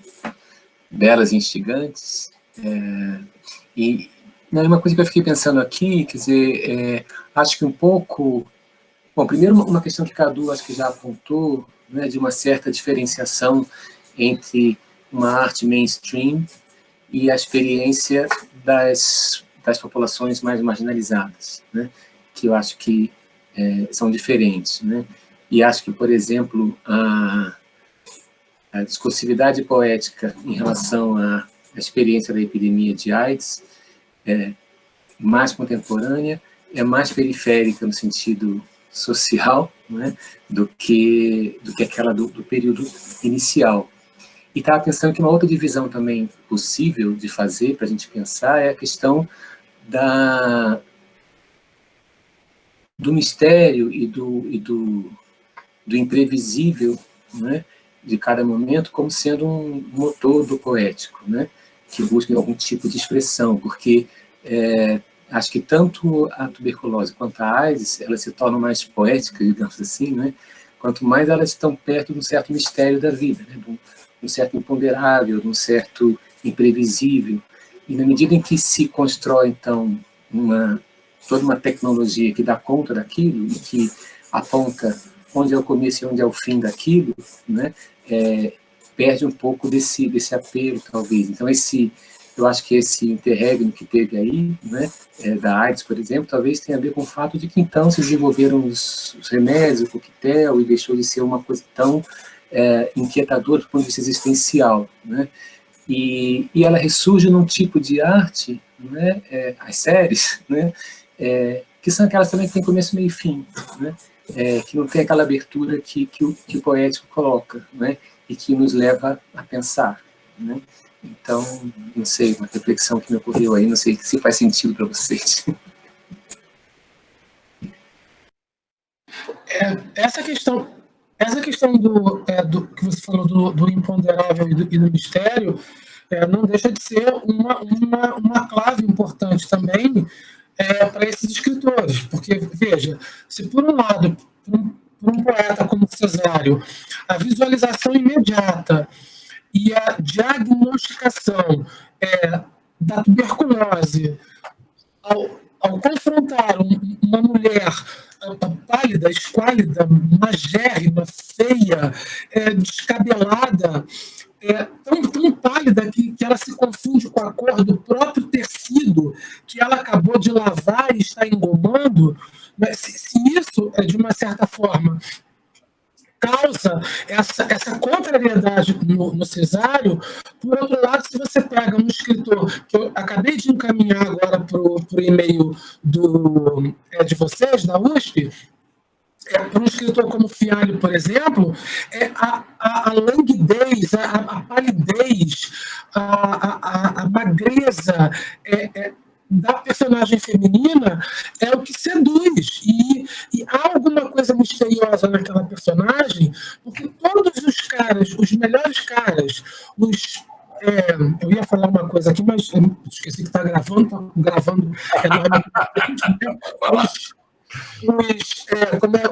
belas e instigantes. E uma coisa que eu fiquei pensando aqui, quer dizer, acho que um pouco... Bom, primeiro uma questão que Cadu acho que já apontou, né, de uma certa diferenciação entre uma arte mainstream e a experiência das populações mais marginalizadas, né, que eu acho que são diferentes, né, e acho que, por exemplo, a discursividade poética em relação à experiência da epidemia de AIDS é mais contemporânea, é mais periférica no sentido social, né, do que aquela do período inicial. E estava pensando que uma outra divisão também possível de fazer, para a gente pensar, é a questão do mistério e do imprevisível, né, de cada momento, como sendo um motor do poético, né, que busca algum tipo de expressão, porque acho que tanto a tuberculose quanto a AIDS, elas se tornam mais poéticas, digamos assim, né, quanto mais elas estão perto de um certo mistério da vida, né, de um certo imponderável, de um certo imprevisível, e na medida em que se constrói, então, toda uma tecnologia que dá conta daquilo, e que aponta onde é o começo e onde é o fim daquilo, né, perde um pouco desse apelo, talvez. Então, eu acho que esse interregno que teve aí, né, da AIDS, por exemplo, talvez tenha a ver com o fato de que, então, se desenvolveram os remédios, o coquetel, e deixou de ser uma coisa tão inquietadora do ponto de vista existencial, né, e ela ressurge num tipo de arte, né, as séries, né, que são aquelas também que têm começo, meio e fim, né, que não tem aquela abertura que o poético coloca, né, e que nos leva a pensar, né. Então, não sei, uma reflexão que me ocorreu aí, não sei se faz sentido para vocês. Essa questão do que você falou do imponderável e do mistério não deixa de ser uma clave importante também para esses escritores, porque, veja, se por um lado, para um poeta como Cesário, a visualização imediata e a diagnosticação da tuberculose, ao confrontar uma mulher pálida, esquálida, magérrima, feia, descabelada, tão pálida que ela se confunde com a cor do próprio tecido que ela acabou de lavar e está engomando, né? Se isso, de uma certa forma, causa essa contrariedade no Cesário, por outro lado, se você pega um escritor, que eu acabei de encaminhar agora para o e-mail de vocês, da USP, para um escritor como Fialho, por exemplo, a languidez, a palidez, a magreza da personagem feminina é o que seduz. E há alguma coisa misteriosa naquela personagem, porque todos os caras, os melhores caras, eu ia falar uma coisa aqui, mas esqueci que está gravando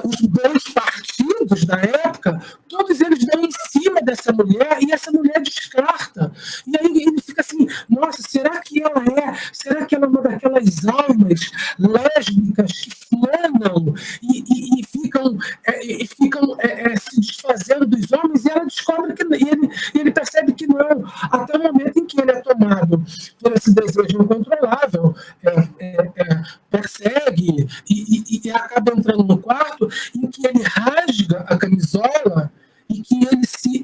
os dois partidos da época, todos eles dão em cima fala dessa mulher e essa mulher descarta. E aí ele fica assim, nossa, será que ela é uma daquelas almas lésbicas que flanam e ficam se desfazendo dos homens? E ela descobre que ele percebe que não, até o momento em que ele é tomado por esse desejo incontrolável, persegue e acaba entrando no quarto em que ele rasga a camisola e que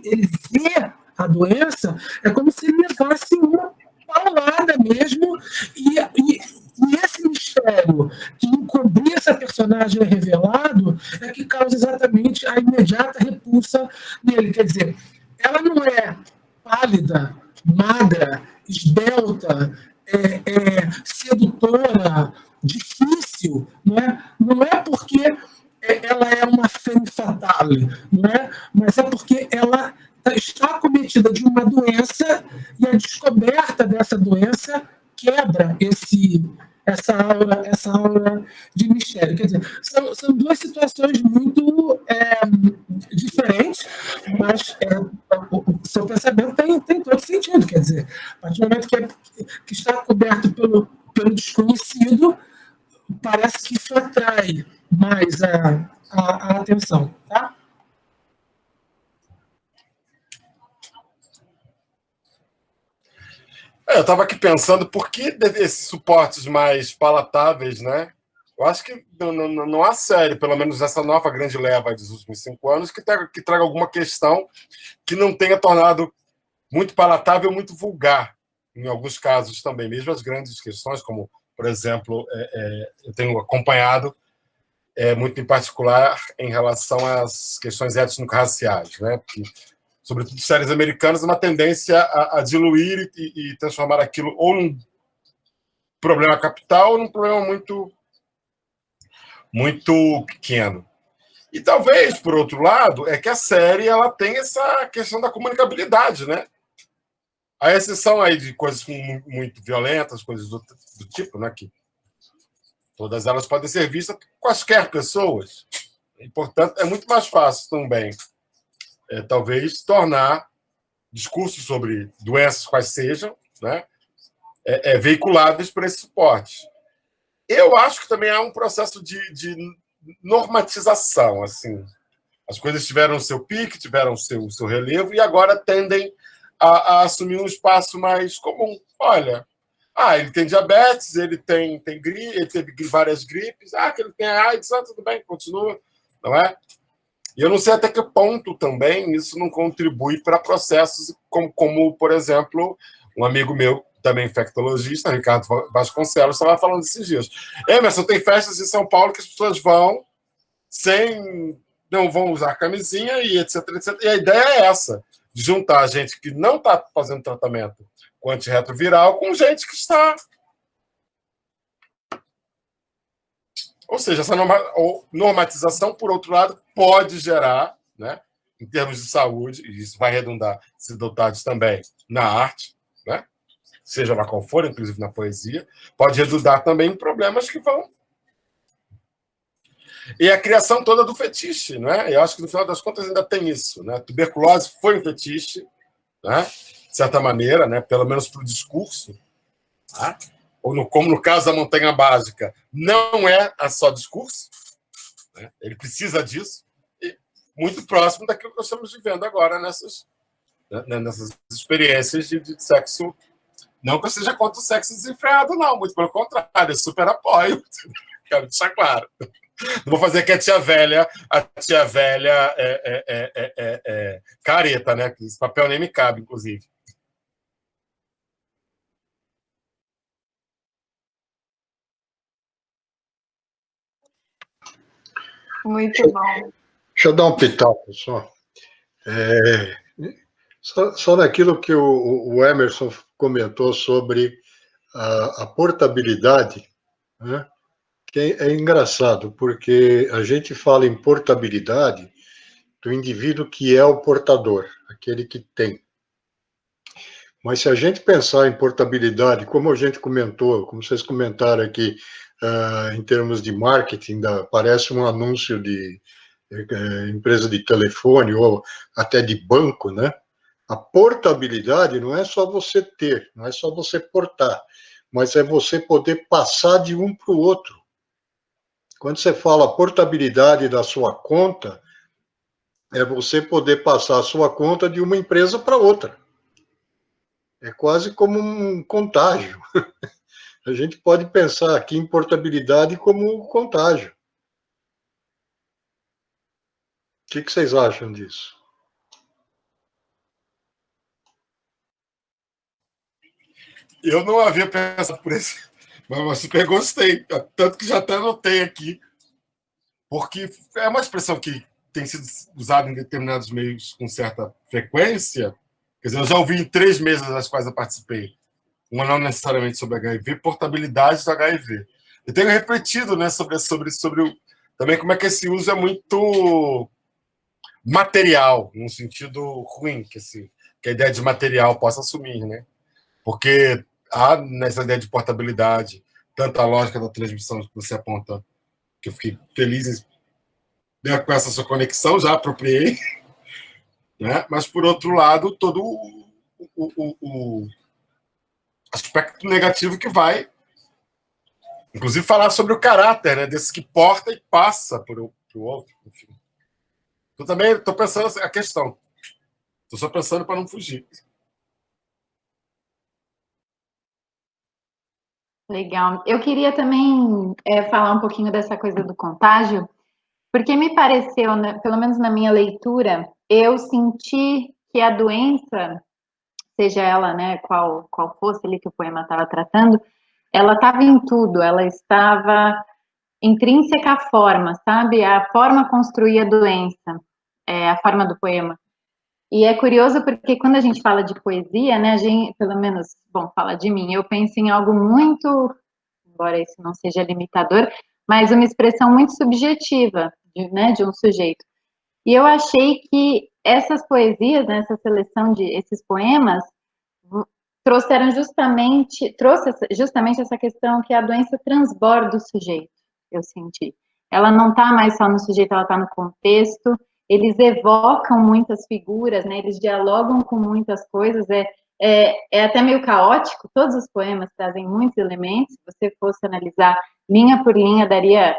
ele vê a doença, é como se ele levasse uma paulada mesmo, e esse mistério que encobrir essa personagem é revelado é que causa exatamente a imediata repulsa dele. Quer dizer, ela não é pálida, magra, esbelta, sedutora, difícil, não é porque ela é uma femme fatale, não é? Mas é porque ela está acometida de uma doença e a descoberta dessa doença quebra essa aura de mistério. Quer dizer, são duas situações muito diferentes, mas o seu pensamento tem todo sentido. Quer dizer, a partir do momento que está coberto pelo desconhecido, parece que isso atrai mais a atenção, tá? Eu estava aqui pensando por que esses suportes mais palatáveis, né? Eu acho que não há série, pelo menos essa nova grande leva dos últimos 5 anos, que traga alguma questão que não tenha tornado muito palatável, muito vulgar, em alguns casos também. Mesmo as grandes questões, como, por exemplo, eu tenho acompanhado muito em particular em relação às questões étnico-raciais, né? Porque, sobretudo séries americanas, uma tendência a diluir e transformar aquilo ou num problema capital ou num problema muito, muito pequeno. E talvez, por outro lado, é que a série ela tem essa questão da comunicabilidade, né? A exceção aí de coisas muito violentas, coisas do tipo, né? Que todas elas podem ser vistas por quaisquer pessoas. E, portanto, é muito mais fácil também talvez tornar discursos sobre doenças quais sejam, né, veiculáveis por esse suporte. Eu acho que também há um processo de normatização. Assim. As coisas tiveram o seu pique, tiveram o seu relevo e agora tendem a assumir um espaço mais comum. Olha, ele tem diabetes, ele teve várias gripes, que ele tem AIDS, tudo bem, continua, não é? E eu não sei até que ponto também isso não contribui para processos como, por exemplo, um amigo meu, também infectologista, Ricardo Vasconcelos, estava falando esses dias. Emerson, tem festas em São Paulo que as pessoas vão não vão usar camisinha e etc, etc. E a ideia é essa, de juntar gente que não está fazendo tratamento com antirretroviral com gente que está... Ou seja, essa normatização, por outro lado, pode gerar, né, em termos de saúde, e isso vai redundar anedotados também na arte, né, seja lá qual for, inclusive na poesia, pode redundar também em problemas que vão... E a criação toda do fetiche, né? Eu acho que, no final das contas, ainda tem isso. Né? A tuberculose foi um fetiche, né, de certa maneira, né, pelo menos para o discurso, tá? Como no caso da montanha básica, não é só discurso, né? Ele precisa disso, e muito próximo daquilo que nós estamos vivendo agora nessas experiências de sexo. Não que eu seja contra o sexo desenfreado, não, muito pelo contrário, eu super apoio, quero deixar claro. Não vou fazer que a tia velha careta, né? Esse papel nem me cabe, inclusive. Muito bom. Deixa eu dar um pitaco só. Só daquilo que o Emerson comentou sobre a portabilidade, né? Que é engraçado, porque a gente fala em portabilidade do indivíduo que é o portador, aquele que tem. Mas se a gente pensar em portabilidade, como a gente comentou, como vocês comentaram aqui, em termos de marketing, parece um anúncio empresa de telefone ou até de banco, né? A portabilidade não é só você ter, não é só você portar, mas é você poder passar de um para o outro. Quando você fala portabilidade da sua conta, é você poder passar a sua conta de uma empresa para outra. É quase como um contágio. A gente pode pensar aqui em portabilidade como contágio. O que vocês acham disso? Eu não havia pensado por esse, mas super gostei, tanto que já até anotei aqui, porque é uma expressão que tem sido usada em determinados meios com certa frequência. Quer dizer, eu já ouvi em 3 mesas das quais eu participei, uma não necessariamente sobre HIV, portabilidade do HIV. Eu tenho refletido, né, sobre também como é que esse uso é muito material, num sentido ruim, que a ideia de material possa assumir, né? Porque há nessa ideia de portabilidade tanta lógica da transmissão que você aponta, que eu fiquei feliz, né, com essa sua conexão, já apropriei, né? Mas, por outro lado, todo o aspecto negativo que vai, inclusive, falar sobre o caráter, né, desse que porta e passa para o outro. Enfim. Eu também estou pensando a questão. Estou só pensando para não fugir. Legal. Eu queria também falar um pouquinho dessa coisa do contágio, porque me pareceu, né, pelo menos na minha leitura, eu senti que a doença, seja ela, né, qual fosse ali que o poema estava tratando, ela estava em tudo, ela estava intrínseca à forma, sabe? A forma construía a doença, a forma do poema. E é curioso porque quando a gente fala de poesia, né, a gente, pelo menos, bom, fala de mim, eu penso em algo muito, embora isso não seja limitador, mas uma expressão muito subjetiva, né, de um sujeito. E eu achei que essas poesias, né, essa seleção de esses poemas, trouxe justamente essa questão que a doença transborda o sujeito, eu senti. Ela não está mais só no sujeito, ela está no contexto, eles evocam muitas figuras, né, eles dialogam com muitas coisas, é até meio caótico, todos os poemas trazem muitos elementos, se você fosse analisar linha por linha, daria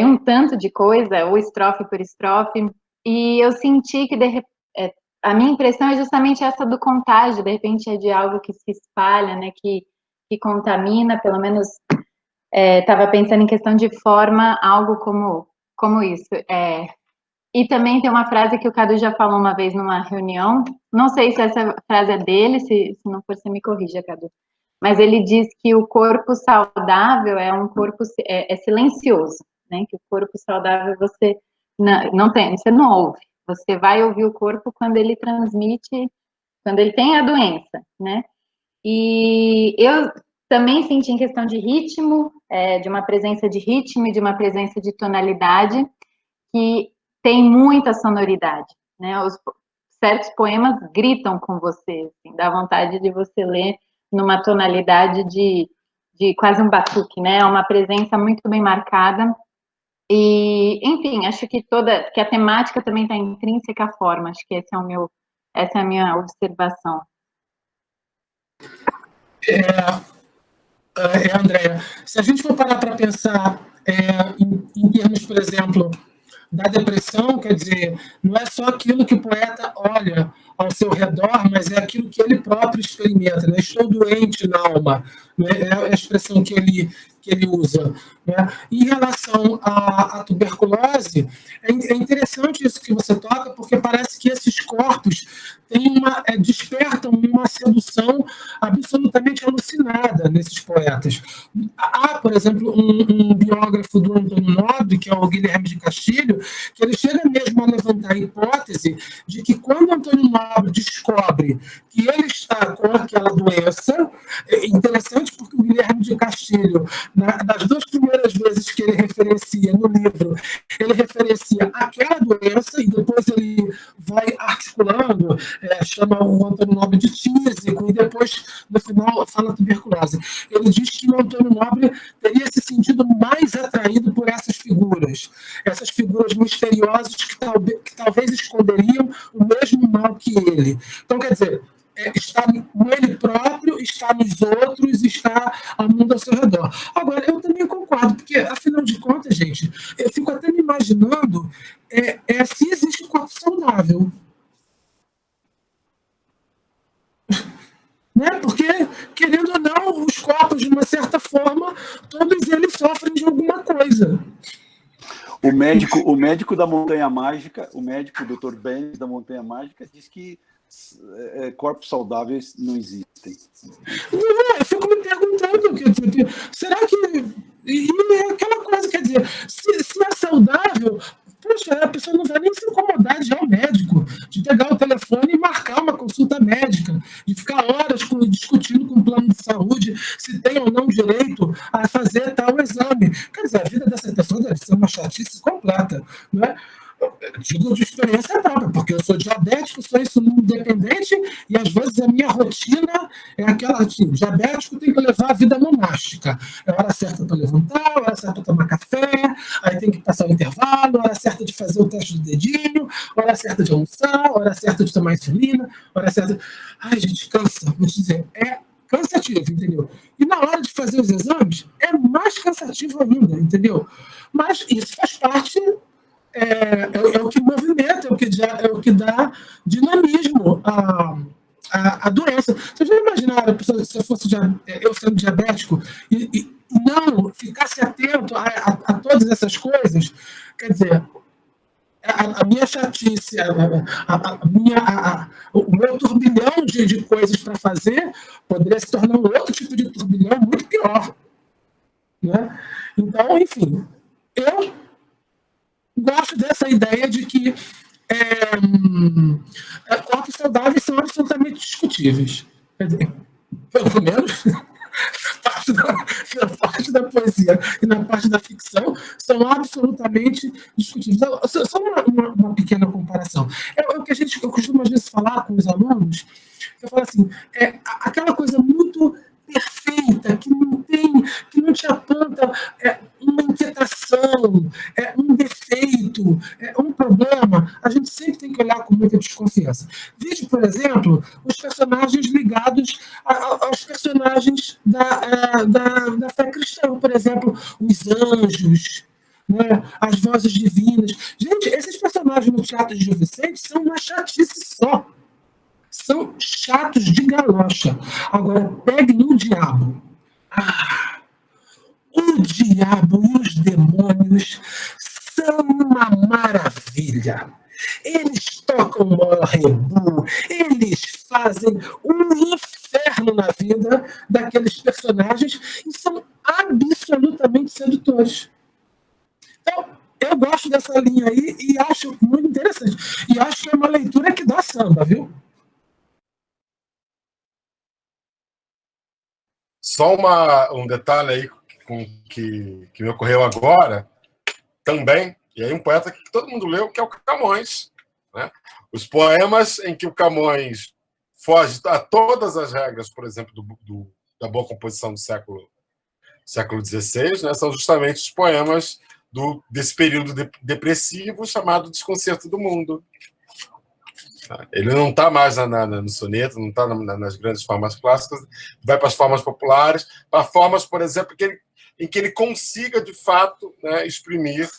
um tanto de coisa, ou estrofe por estrofe, e eu senti que a minha impressão é justamente essa do contágio, de repente é de algo que se espalha, né, que contamina, pelo menos estava pensando em questão de forma, algo como isso. E também tem uma frase que o Cadu já falou uma vez numa reunião, não sei se essa frase é dele, se não for, você me corrija, Cadu, mas ele diz que o corpo saudável é um corpo silencioso, né, que o corpo saudável você você não ouve, você vai ouvir o corpo quando ele transmite, quando ele tem a doença, né? E eu também senti em questão de ritmo, de uma presença de ritmo e de uma presença de tonalidade, que tem muita sonoridade, né? Certos poemas gritam com você, assim, dá vontade de você ler numa tonalidade de quase um batuque, né? É uma presença muito bem marcada. E, enfim, acho que a temática também está intrínseca à forma, acho que essa é a minha observação. Andréa, se a gente for parar para pensar em termos, por exemplo, da depressão, quer dizer, não é só aquilo que o poeta olha ao seu redor, mas é aquilo que ele próprio experimenta, né? Estou doente na alma, né? É a expressão que ele usa, né? Em relação à tuberculose, é interessante isso que você toca, porque parece que esses corpos despertam uma sedução absolutamente alucinada nesses poetas. Há, por exemplo, um biógrafo do Antônio Nobre, que é o Guilherme de Castilho, que ele chega mesmo a levantar a hipótese de que quando Antônio Nobre descobre que ele está com aquela doença, é interessante porque o Guilherme de Castilho nas 2 primeiras vezes que ele referencia no livro, ele referencia aquela doença e depois ele vai articulando, chama o Antônio Nobre de tísico e depois, no final, fala tuberculose. Ele diz que o Antônio Nobre teria se sentido mais atraído por essas figuras misteriosas que talvez esconderiam o mesmo mal que ele. Então, quer dizer, está nele próprio, está nos outros, está ao mundo ao seu redor. Agora, eu também concordo, porque, afinal de contas, gente, eu fico até me imaginando se existe um corpo saudável. Né? Porque, querendo ou não, os corpos, de uma certa forma, todos eles sofrem de alguma coisa. O médico da Montanha Mágica, o médico, o Dr. Benz da Montanha Mágica, diz que corpos saudáveis não existem. Eu fico me perguntando, será que... E é aquela coisa, quer dizer, se é saudável, poxa, a pessoa não vai nem se incomodar de ir ao médico, de pegar o telefone e marcar uma consulta médica, de ficar horas discutindo com o plano de saúde se tem ou não direito a fazer tal exame. Quer dizer, a vida dessa pessoa deve ser uma chatice completa, não é? Digo de experiência própria, porque eu sou diabético, sou insulino dependente e às vezes a minha rotina é aquela assim, diabético tem que levar a vida monástica. É hora certa para levantar, hora certa para tomar café, aí tem que passar o intervalo, hora certa de fazer o teste do dedinho, hora certa de almoçar, hora certa de tomar insulina, hora certa... Ai, gente, cansa, vou te dizer, é cansativo, entendeu? E na hora de fazer os exames, é mais cansativo ainda, entendeu? Mas isso faz parte... É o que movimenta, é o que dá dinamismo à doença. Vocês já imaginaram, se eu fosse eu sendo diabético e não ficasse atento a todas essas coisas? Quer dizer, a minha chatice, o meu turbilhão de coisas para fazer poderia se tornar um outro tipo de turbilhão muito pior. Né? Então, enfim, eu gosto dessa ideia de que corpos saudáveis são absolutamente discutíveis. Quer dizer, pelo menos na parte da poesia e na parte da ficção são absolutamente discutíveis. Só uma pequena comparação. É o que eu costumo às vezes falar com os alunos. Eu falo assim, aquela coisa muito perfeita, que não te aponta uma inquietação, um defeito, um problema, a gente sempre tem que olhar com muita desconfiança. Veja, por exemplo, os personagens ligados aos personagens da fé cristã, por exemplo, os anjos, né, as vozes divinas. Gente, esses personagens no teatro de Gil Vicente são uma chatice só. São chatos de galocha. Agora, peguem o diabo. O diabo e os demônios são uma maravilha. Eles tocam o rebu, eles fazem um inferno na vida daqueles personagens e são absolutamente sedutores. Então, eu gosto dessa linha aí e acho muito interessante. E acho que é uma leitura que dá samba, viu? Só um detalhe aí que me ocorreu agora, também, e aí um poeta que todo mundo leu, que é o Camões. Né? Os poemas em que o Camões foge a todas as regras, por exemplo, da boa composição do século XVI, né? São justamente os poemas desse período depressivo chamado Desconcerto do Mundo. Ele não está mais no soneto, não está nas grandes formas clássicas, vai para as formas populares, para formas, por exemplo, em que ele consiga, de fato, né, exprimir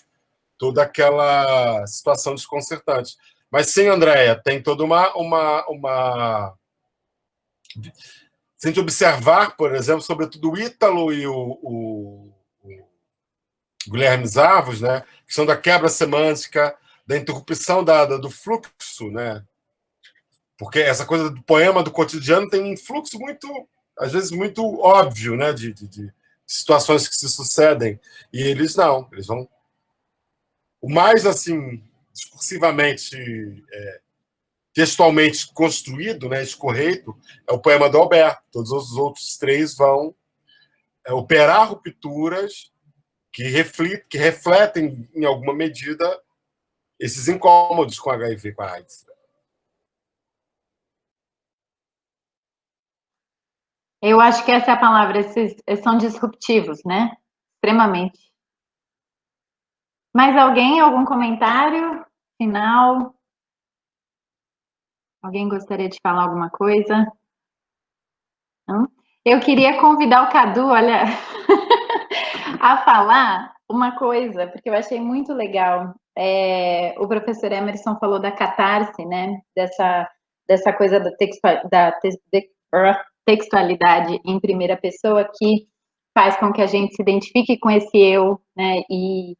toda aquela situação desconcertante. Mas sim, Andréia, tem toda uma... Se a gente observar, por exemplo, sobretudo o Ítalo e o Guilherme Zavos, né, que são da quebra semântica, da interrupção do fluxo, né? Porque essa coisa do poema do cotidiano tem um fluxo muito, às vezes, muito óbvio, né, de situações que se sucedem. E eles não, eles vão... O mais, assim, discursivamente, textualmente construído, né, escorreito, é o poema do Alberto. Todos os outros três vão operar rupturas que refletem, em alguma medida, esses incômodos com HIV, com a AIDS. Eu acho que essa é a palavra, esses são disruptivos, né? Extremamente. Mais alguém? Algum comentário final? Alguém gostaria de falar alguma coisa? Não? Eu queria convidar o Cadu, olha, a falar uma coisa, porque eu achei muito legal. O professor Emerson falou da catarse, né? Dessa coisa da textualidade em primeira pessoa que faz com que a gente se identifique com esse eu, né? E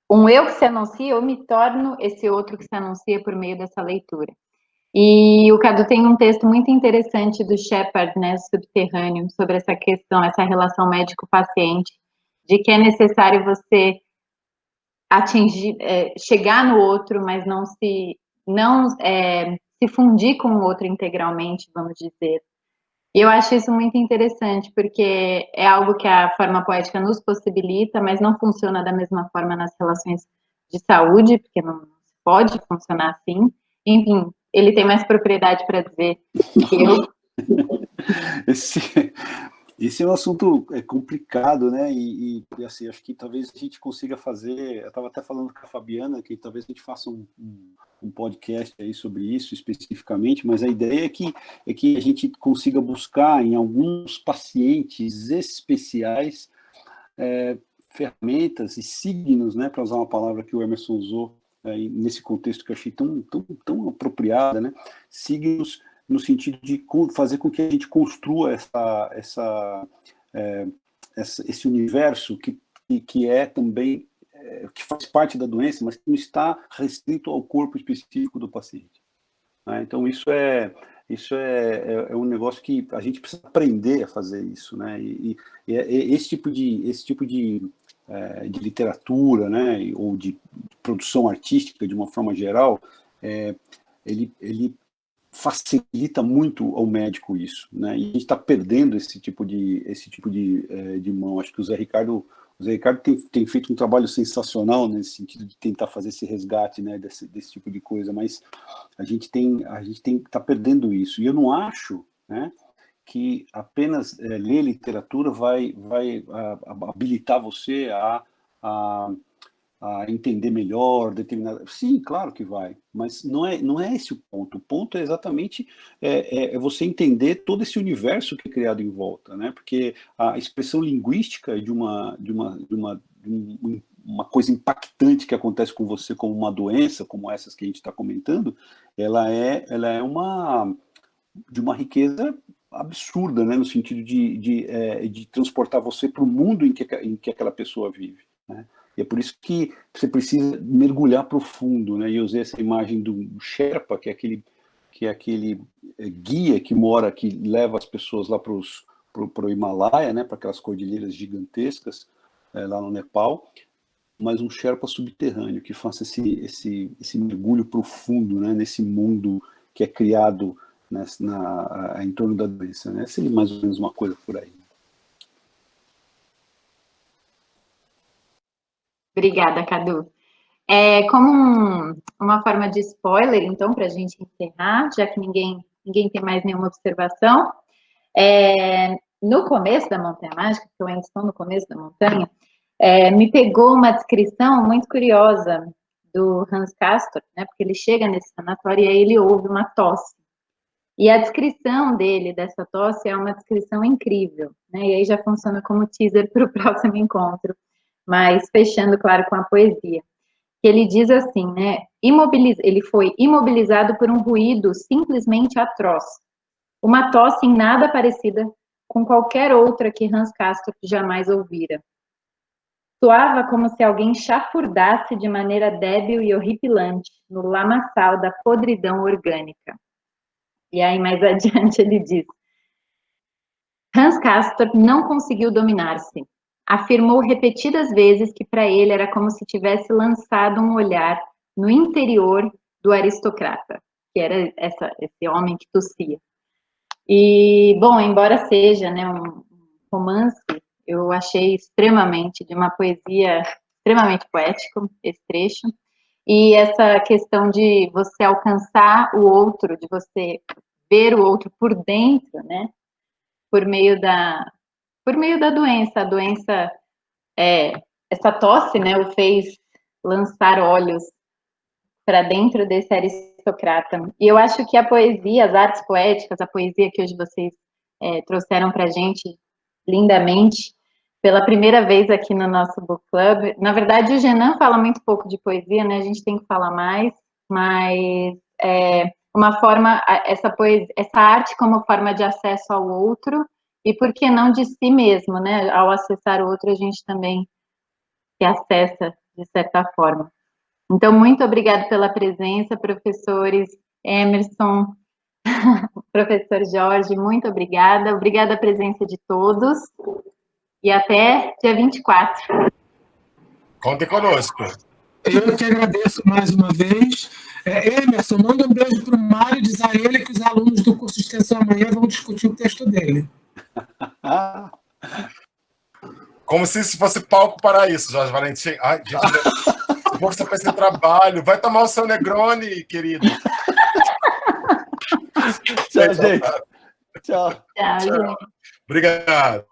um eu que se anuncia, eu me torno esse outro que se anuncia por meio dessa leitura. E o Cadu tem um texto muito interessante do Shepard, né, Subterrâneo, sobre essa questão, essa relação médico-paciente, de que é necessário você atingir, chegar no outro, mas não se fundir com o outro integralmente, vamos dizer. E eu acho isso muito interessante, porque é algo que a forma poética nos possibilita, mas não funciona da mesma forma nas relações de saúde, porque não pode funcionar assim. Enfim, ele tem mais propriedade para dizer que eu. Esse é um assunto complicado, né? E assim, acho que talvez a gente consiga fazer. Eu estava até falando com a Fabiana que talvez a gente faça um podcast aí sobre isso especificamente, mas a ideia é que a gente consiga buscar em alguns pacientes especiais ferramentas e signos, né? Para usar uma palavra que o Emerson usou nesse contexto que eu achei tão apropriada, né? Signos no sentido de fazer com que a gente construa esse universo que é também, que faz parte da doença, mas que não está restrito ao corpo específico do paciente. Né? Então, isso é um negócio que a gente precisa aprender a fazer isso. Né? E esse tipo de literatura, né? Ou de produção artística, de uma forma geral, ele facilita muito ao médico isso, né? E a gente está perdendo esse tipo de mão. Acho que o Zé Ricardo tem feito um trabalho sensacional nesse sentido de tentar fazer esse resgate, né, desse tipo de coisa, mas a gente está perdendo isso. E eu não acho, né, que apenas ler literatura vai habilitar você a entender melhor determinada. Sim, claro que vai, mas não é esse o ponto. O ponto é exatamente você entender todo esse universo que é criado em volta, né? Porque a expressão linguística de uma coisa impactante que acontece com você, como uma doença, como essas que a gente está comentando, ela é de uma riqueza absurda, né? No sentido de transportar você para o mundo em que aquela pessoa vive, né? E é por isso que você precisa mergulhar profundo, né? E eu usei essa imagem do Sherpa, que é aquele guia que leva as pessoas lá para o Himalaia, né? Para aquelas cordilheiras gigantescas lá no Nepal, mas um Sherpa subterrâneo que faça esse mergulho profundo, né? Nesse mundo que é criado em torno da doença, né? Seria mais ou menos uma coisa por aí. Obrigada, Cadu. Como uma forma de spoiler, então, para a gente encerrar, já que ninguém tem mais nenhuma observação, no começo da Montanha Mágica, que eu ainda estou no começo da montanha, me pegou uma descrição muito curiosa do Hans Castorp, né, porque ele chega nesse sanatório e aí ele ouve uma tosse. E a descrição dele, dessa tosse, é uma descrição incrível, né, e aí já funciona como teaser para o próximo encontro, mas fechando, claro, com a poesia. Ele diz assim, né, ele foi imobilizado por um ruído simplesmente atroz, uma tosse em nada parecida com qualquer outra que Hans Castorp jamais ouvira. Soava como se alguém chafurdasse de maneira débil e horripilante no lamaçal da podridão orgânica. E aí, mais adiante, ele diz: Hans Castorp não conseguiu dominar-se. Afirmou repetidas vezes que para ele era como se tivesse lançado um olhar no interior do aristocrata, que era esse homem que tossia. E, bom, embora seja, né, romance, eu achei extremamente, de uma poesia extremamente poético, esse trecho. E essa questão de você alcançar o outro, de você ver o outro por dentro, né? Por meio da doença. A doença, essa tosse, né, o fez lançar olhos para dentro desse aristocrata. E eu acho que a poesia, as artes poéticas, a poesia que hoje vocês trouxeram para a gente lindamente, pela primeira vez aqui no nosso book club. Na verdade, o Genan fala muito pouco de poesia, né? A gente tem que falar mais, mas uma forma, essa arte como forma de acesso ao outro, e por que não de si mesmo, né? Ao acessar o outro, a gente também se acessa de certa forma. Então, muito obrigada pela presença, professores Emerson, professor Jorge, muito obrigada. Obrigada a presença de todos. E até dia 24. Contem conosco. Eu que agradeço mais uma vez. Emerson, manda um beijo para o Mário e diz a ele que os alunos do curso de extensão amanhã vão discutir o texto dele. Como se isso fosse palco para isso, Jorge Valentim. Ai, gente, você faz esse trabalho. Vai tomar o seu Negroni, querido. Tchau, gente. Tchau. Tchau, gente. Obrigado.